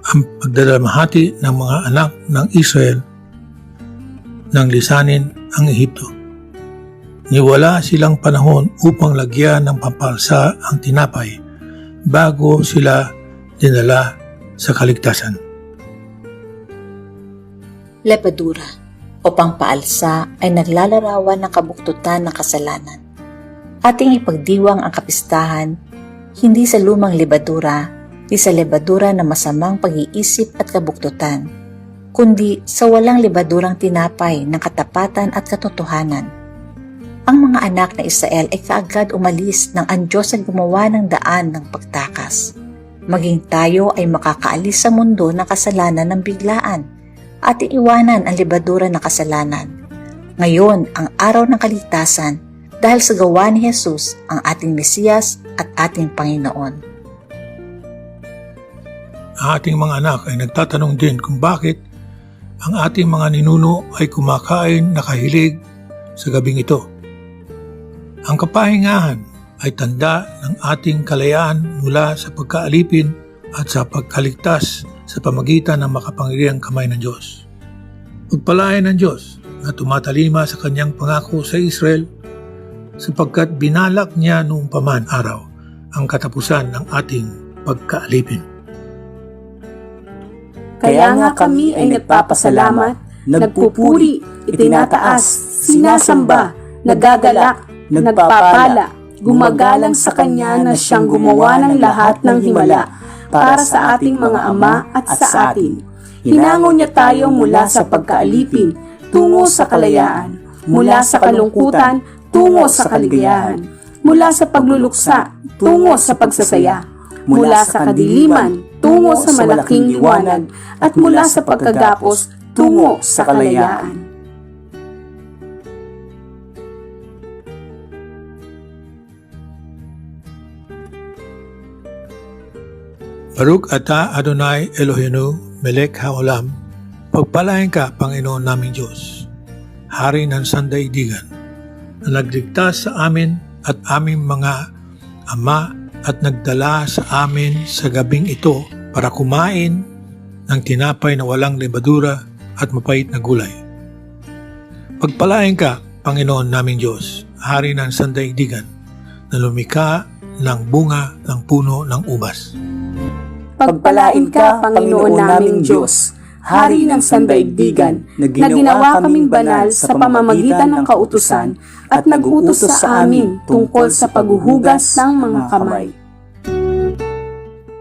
ang pagdalamhati ng mga anak ng Israel nang lisanin ang Ehipto. Niwala silang panahon upang lagyan ng pampalsa ang tinapay bago sila dinala sa kaligtasan. Lebadura o pangpaalsa ay naglalarawan ng kabuktutan ng kasalanan. Ating ipagdiwang ang kapistahan hindi sa lumang lebadura, di sa lebadura na masamang pag-iisip at kabuktutan, kundi sa walang lebadurang tinapay ng katapatan at katotohanan. Ang mga anak na Israel ay kaagad umalis nang ang Diyos ay gumawa ng daan ng pagtakas. Maging tayo ay makakaalis sa mundo ng kasalanan ng biglaan at iiwanan ang lebadura ng kasalanan. Ngayon ang araw ng kaligtasan dahil sa gawa ni Jesus, ang ating Mesiyas at ating Panginoon. Ang ating mga anak ay nagtatanong din kung bakit ang ating mga ninuno ay kumakain na kahilig sa gabing ito. Ang kapahingahan ay tanda ng ating kalayaan mula sa pagkaalipin at sa pagkaligtas sa pamagitan ng makapangyarihang kamay ng Diyos. Pagpalain ng Diyos na tumatalima sa kanyang pangako sa Israel sapagkat binalak niya noong paman araw ang katapusan ng ating pagkaalipin. Kaya nga kami ay nagpapasalamat, nagpupuri, itinataas, sinasamba, nagagalak, nagpapala, gumagalang sa Kanya na Siyang gumawa ng lahat ng himala para sa ating mga ama at sa atin. Hinango niya tayo mula sa pagkaalipin tungo sa kalayaan, mula sa kalungkutan tungo sa kaligayahan, mula sa pagluluksa tungo sa pagsasaya, mula sa kadiliman tungo sa malaking liwanag, at mula sa pagkagapos tungo sa kalayaan. Baruch ata Adonai Eloheinu melech haolam, pagpalain ka, Panginoon naming Diyos, Hari ng sandaigdigan, na nagligtas sa amin at aming mga ama at nagdala sa amin sa gabing ito para kumain ng tinapay na walang lebadura at mapait na gulay. Pagpalain ka, Panginoon naming Diyos, Hari ng sandaigdigan, na lumikha ng bunga ng puno ng ubas. Pagpalain ka, Panginoon naming Diyos, Hari ng sandaigdigan, na ginawa kaming banal sa pamamagitan ng kautusan at nag-utos sa amin tungkol sa paghuhugas ng mga kamay.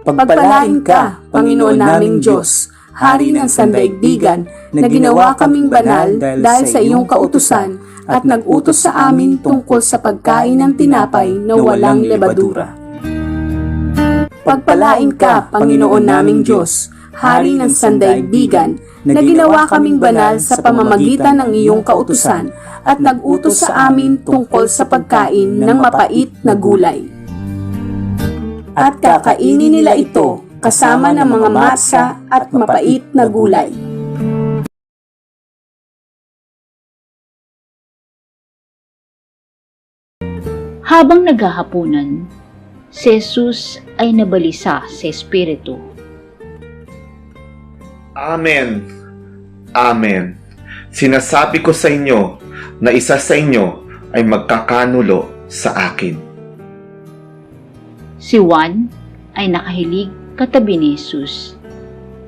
Pagpalain ka, Panginoon naming Diyos, Hari ng sandaigdigan, na ginawa kaming banal dahil sa iyong kautusan at nag-utos sa amin tungkol sa pagkain ng tinapay na walang lebadura. Pagpalain ka, Panginoon naming Diyos, Hari ng sandaigdigan, na ginawa kaming banal sa pamamagitan ng iyong kautusan at nag-utos sa amin tungkol sa pagkain ng mapait na gulay. At kakainin nila ito kasama ng mga matsa at mapait na gulay. Habang naghahapunan, si Jesus ay nabalisa sa Espiritu. Amen. Amen. Sinasabi ko sa inyo na isa sa inyo ay magkakanulo sa akin. Si Juan ay nakahilig katabi ni Jesus.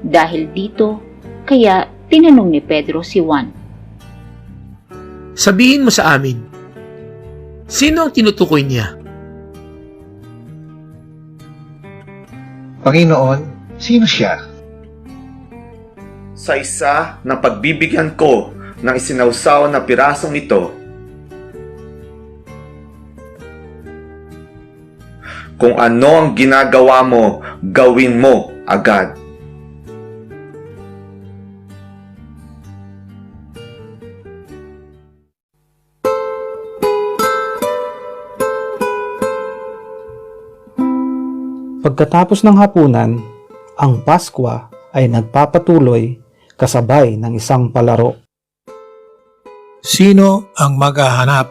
Dahil dito, kaya tinanong ni Pedro si Juan, Sabihin mo sa amin, sino ang tinutukoy niya? Panginoon, sino siya? Sa isa na pagbibigyan ko ng isinawsaw na pirasong ito, kung ano ang ginagawa mo, gawin mo agad. Pagkatapos ng hapunan, ang Pasko ay nagpapatuloy kasabay ng isang palaro. Sino ang maghahanap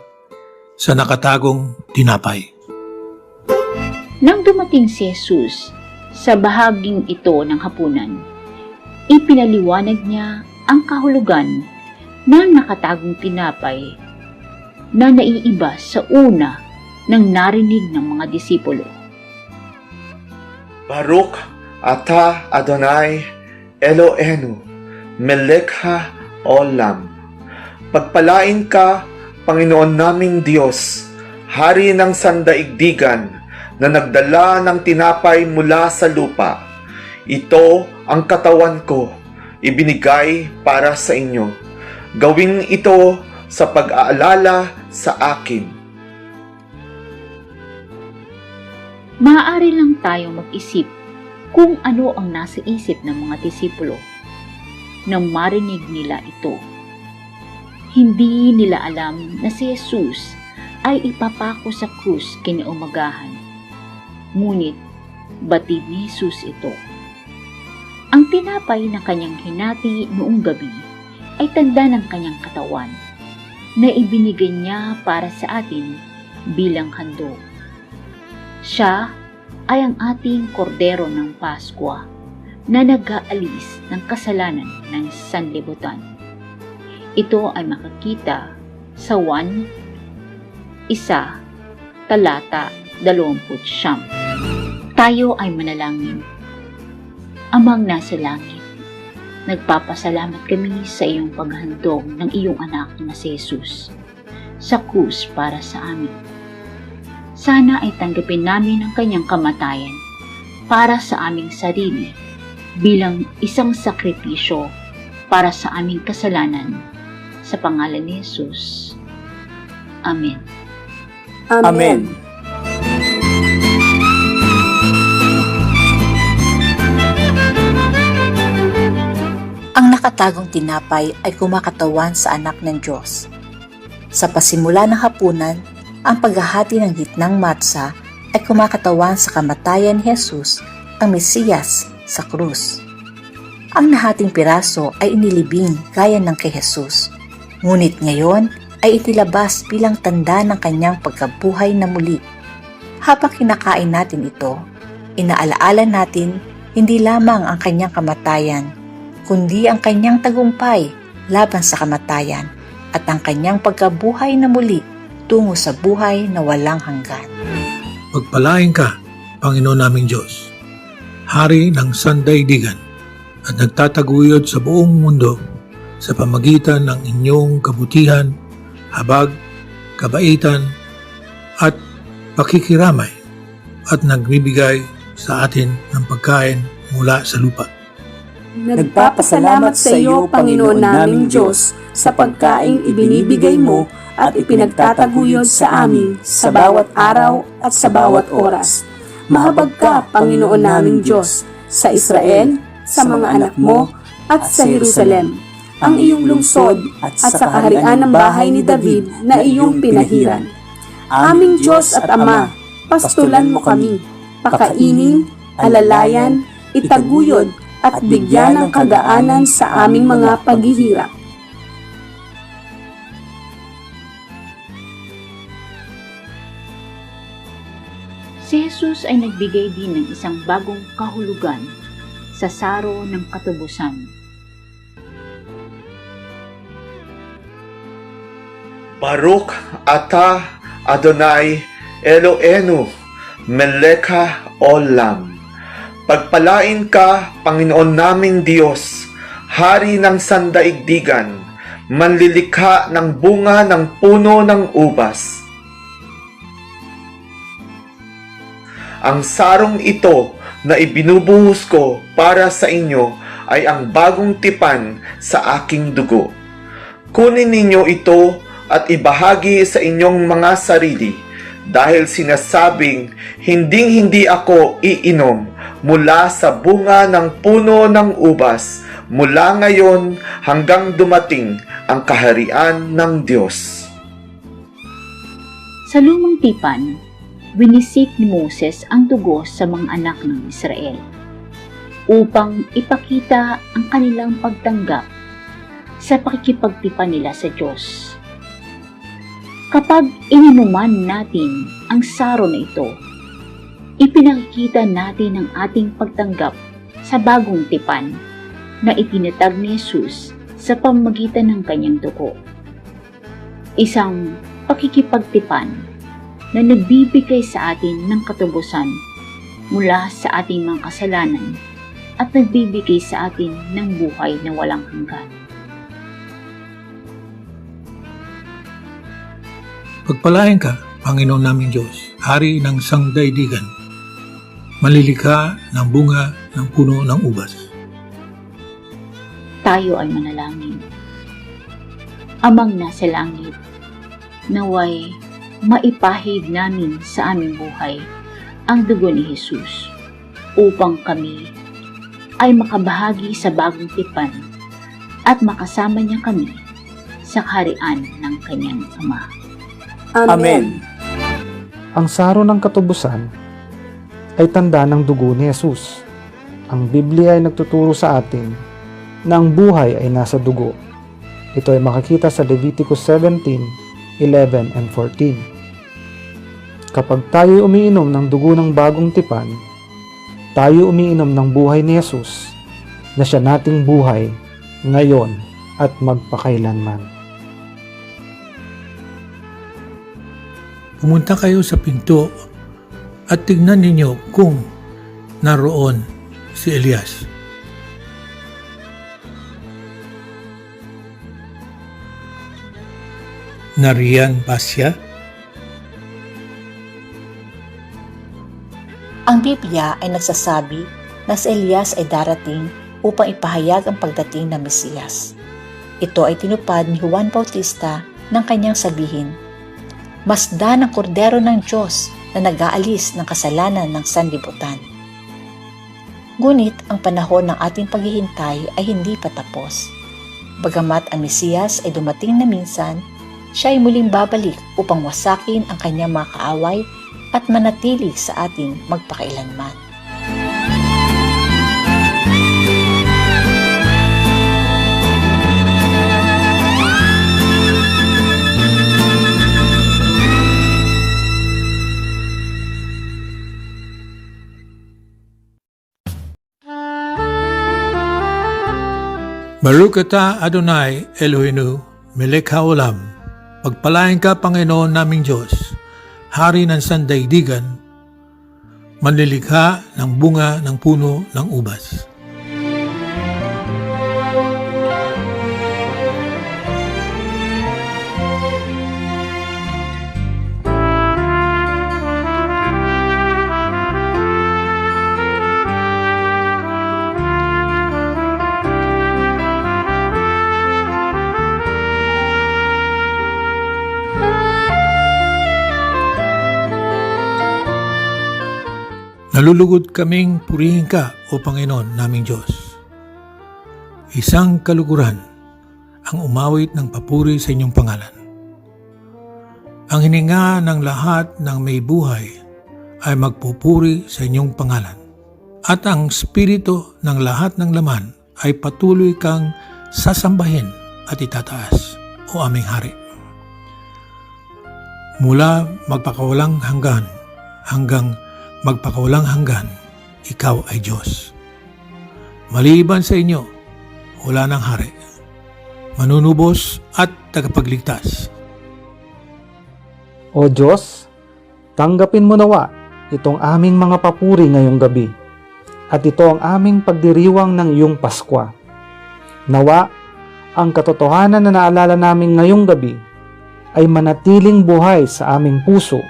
sa nakatagong tinapay? nang dumating si Jesus sa bahaging ito ng hapunan, ipinaliwanag niya ang kahulugan ng nakatagong tinapay na naiiba sa una ng narinig ng mga disipulo. Baruch atah Adonai Elohenu melech haolam. Pagpalain ka, Panginoon naming Diyos, Hari ng sandaigdigan, na nagdala ng tinapay mula sa lupa. Ito ang katawan ko, ibinigay para sa inyo. Gawin ito sa pag-aalala sa akin. Maaari lang tayong mag-isip kung ano ang nasa isip ng mga disipulo nang marinig nila ito. Hindi nila alam na si Jesus ay ipapako sa krus kinaumagahan. Ngunit batid ni Jesus ito. Ang tinapay na kanyang hinati noong gabi ay tanda ng kanyang katawan na ibinigay niya para sa atin bilang handog. Siya ay ang ating kordero ng Paskwa na nag-aalis ng kasalanan ng sanlibutan. Ito ay makikita sa 1:1 talata 29. Tayo ay manalangin. Amang nasa langit, nagpapasalamat kami sa iyong paghandog ng iyong anak na si Jesus sa krus para sa amin. Sana ay tanggapin namin ang kanyang kamatayan para sa aming sarili bilang isang sakripisyo para sa aming kasalanan sa pangalan ni Jesus. Amen. Amen. Ang nakatagong tinapay ay kumakatawan sa anak ng Diyos. Sa pasimula ng hapunan, ang paghahati ng gitnang matsa ay kumakatawan sa kamatayan ni Jesus, ang Mesiyas, sa krus. Ang nahating piraso ay inilibing gaya ng kay Jesus. Ngunit ngayon, ay itilabas bilang tanda ng kanyang pagkabuhay na muli. Habang kinakain natin ito, inaalaala natin hindi lamang ang kanyang kamatayan, kundi ang kanyang tagumpay laban sa kamatayan at ang kanyang pagkabuhay na muli tungo sa buhay na walang hanggan. Pagpalain ka, Panginoon naming Diyos, Hari ng sandaigdigan at nagtataguyod sa buong mundo sa pamagitan ng inyong kabutihan, habag, kabaitan at pakikiramay at nagbibigay sa atin ng pagkain mula sa lupa. Nagpapasalamat sa iyo, Panginoon naming Diyos, sa pagkaing ibinibigay mo at ipinagtataguyod sa amin sa bawat araw at sa bawat oras. Mahabag ka, Panginoon naming Diyos, sa Israel, sa mga anak mo, at sa Jerusalem, ang iyong lungsod at sa kaharian ng bahay ni David na iyong pinahiran. Aming Diyos at Ama, pastulan mo kami, pakainin, alalayan, itaguyod, at bigyan ng kagaanan sa aming mga paghihirap. Si Jesus ay nagbigay din ng isang bagong kahulugan sa saro ng katubusan. Baruch ata Adonai Eloheinu melech haolam. Pagpalain ka, Panginoon naming Diyos, Hari ng sandaigdigan, manlilikha ng bunga ng puno ng ubas. Ang sarong ito na ibinubuhos ko para sa inyo ay ang bagong tipan sa aking dugo. Kunin ninyo ito at ibahagi sa inyong mga sarili, dahil sinasabing hinding-hindi ako iinom mula sa bunga ng puno ng ubas mula ngayon hanggang dumating ang kaharian ng Diyos. Sa lumang tipan, winisik ni Moses ang dugo sa mga anak ng Israel upang ipakita ang kanilang pagtanggap sa pakikipagtipan nila sa Diyos. Kapag ininuman natin ang saro na ito, ipinakikita natin ang ating pagtanggap sa bagong tipan na itinatag ni Jesus sa pamamagitan ng kanyang dugo. Isang pakikipagtipan na nagbibigay sa atin ng katubusan mula sa ating mga kasalanan at nagbibigay sa atin ng buhay na walang hanggan. Pagpalain ka, Panginoon naming Diyos, Hari ng sangdaigdigan, manlilikha ng bunga ng puno ng ubas. Tayo ay manalangin. Amang nasa langit, naway maipahid namin sa aming buhay ang dugo ni Jesus upang kami ay makabahagi sa bagong tipan at makasama niya kami sa kaharian ng kanyang Ama. Amen. Ang saro ng katubusan ay tanda ng dugo ni Jesus. Ang Biblia ay nagtuturo sa atin na ang buhay ay nasa dugo. Ito ay makikita sa Leviticus 17:11 and 14. Kapag tayo umiinom ng dugo ng bagong tipan, tayo umiinom ng buhay ni Jesus na siya nating buhay ngayon at magpakailanman. Pumunta kayo sa pinto at tignan ninyo kung naroon si Elias. Nariyan ba siya? Ang Biblia ay nagsasabi na si Elias ay darating upang ipahayag ang pagdating ng Mesiyas. Ito ay tinupad ni Juan Bautista ng kanyang sabihin, "Masdan ang kordero ng Diyos na nag-aalis ng kasalanan ng sanlibutan." Ngunit ang panahon ng ating paghihintay ay hindi pa tapos. Bagamat ang Mesiyas ay dumating na minsan, siya ay muling babalik upang wasakin ang kanyang mga kaaway at manatili sa ating magpakailanman. Baruch atah Adonai Eloheinu, melech haolam. Pagpalain ka, Panginoon naming Diyos, Hari ng sandaigdigan, manlilikha ng bunga ng puno ng ubas. Nalulugod kaming purihin ka, O Panginoon naming Diyos. Isang kaluguran ang umawit ng papuri sa inyong pangalan. Ang hininga ng lahat ng may buhay ay magpupuri sa inyong pangalan. At ang spirito ng lahat ng laman ay patuloy kang sasambahin at itataas, O aming Hari. Mula magpakawalang hanggan hanggang magpakawalang hanggan, ikaw ay Diyos. Maliban sa inyo, wala ng hari, manunubos at tagapagligtas. O Diyos, tanggapin mo nawa itong aming mga papuri ngayong gabi, at ito ang aming pagdiriwang ng iyong Paskwa. Nawa, ang katotohanan na naalala namin ngayong gabi ay manatiling buhay sa aming puso,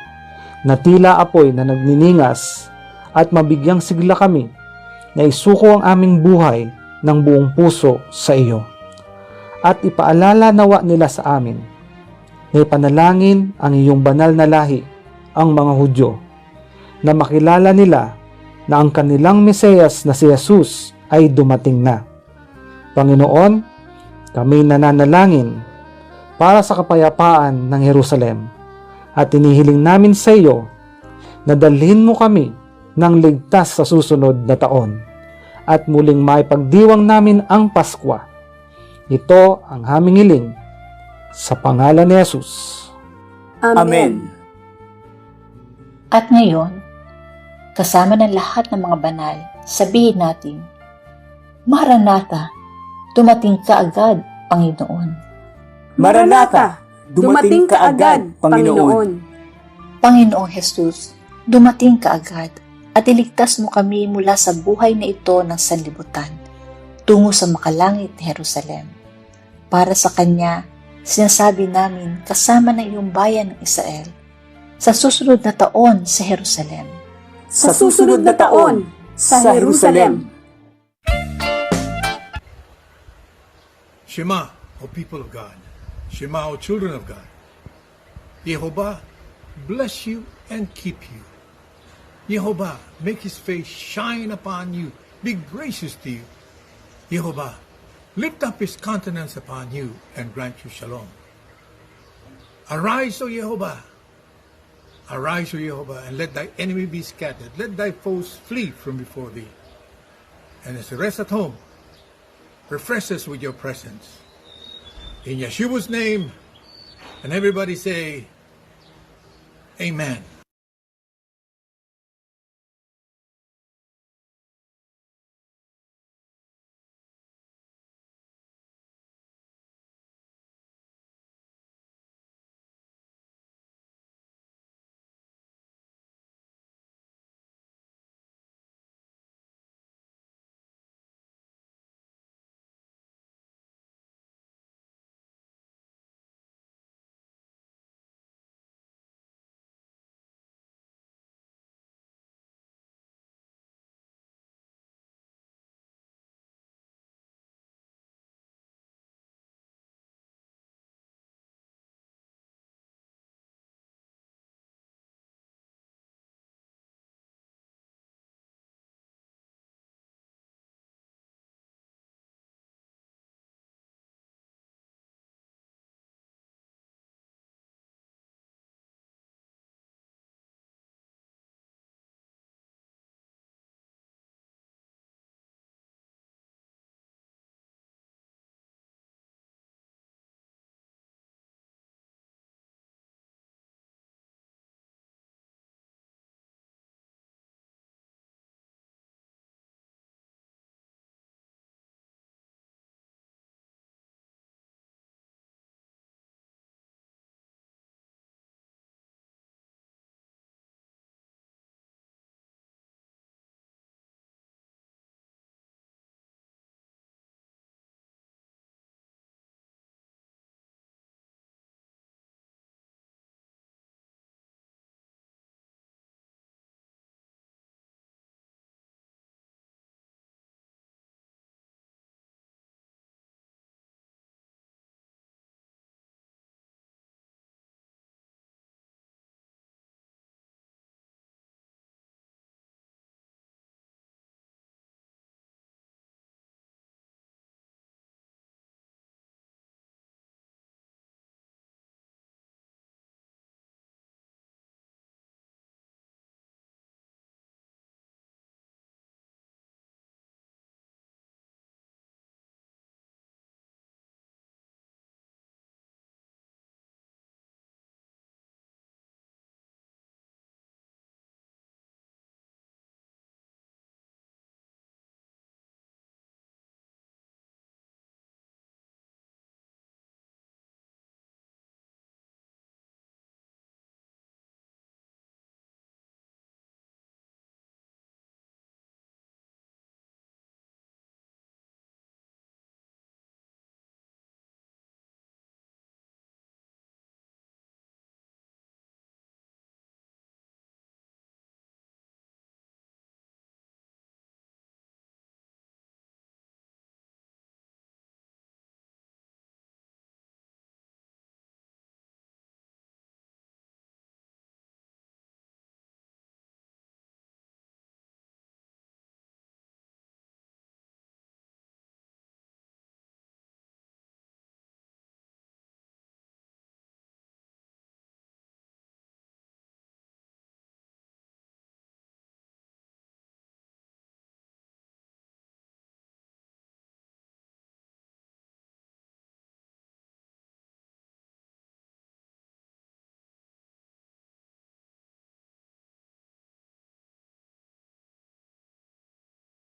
na tila apoy na nagniningas, at mabigyang sigla kami na isuko ang aming buhay ng buong puso sa iyo. At ipaalala nawa nila sa amin na ipanalangin ang iyong banal na lahi, ang mga Hudyo, na makilala nila na ang kanilang Mesiyas na si Jesus ay dumating na. Panginoon, kami nananalangin para sa kapayapaan ng Jerusalem, at inihiling namin sa iyo na dalhin mo kami ng ligtas sa susunod na taon at muling maipagdiwang namin ang Paskwa. Ito ang aming hiling sa pangalan ni Jesus. Amen. At ngayon, kasama ng lahat ng mga banal, sabihin natin, Maranatha, dumating ka agad, Panginoon. Maranatha, dumating ka agad, Panginoon. Panginoong Jesus, dumating ka agad at iligtas mo kami mula sa buhay na ito ng sanlibutan tungo sa makalangit na Jerusalem. Para sa Kanya, sinasabi namin kasama ng iyong bayan ng Israel sa susunod na taon sa Jerusalem. Sa susunod na taon sa Jerusalem. Shema, O people of God. Shema, O children of God. Yehovah, bless you and keep you. Yehovah, make his face shine upon you, be gracious to you. Yehovah, lift up his countenance upon you and grant you shalom. Arise, O Yehovah. Arise, O Yehovah, and let thy enemy be scattered. Let thy foes flee from before thee. And as you rest at home, refresh us with your presence. In Yeshua's name, and everybody say, Amen.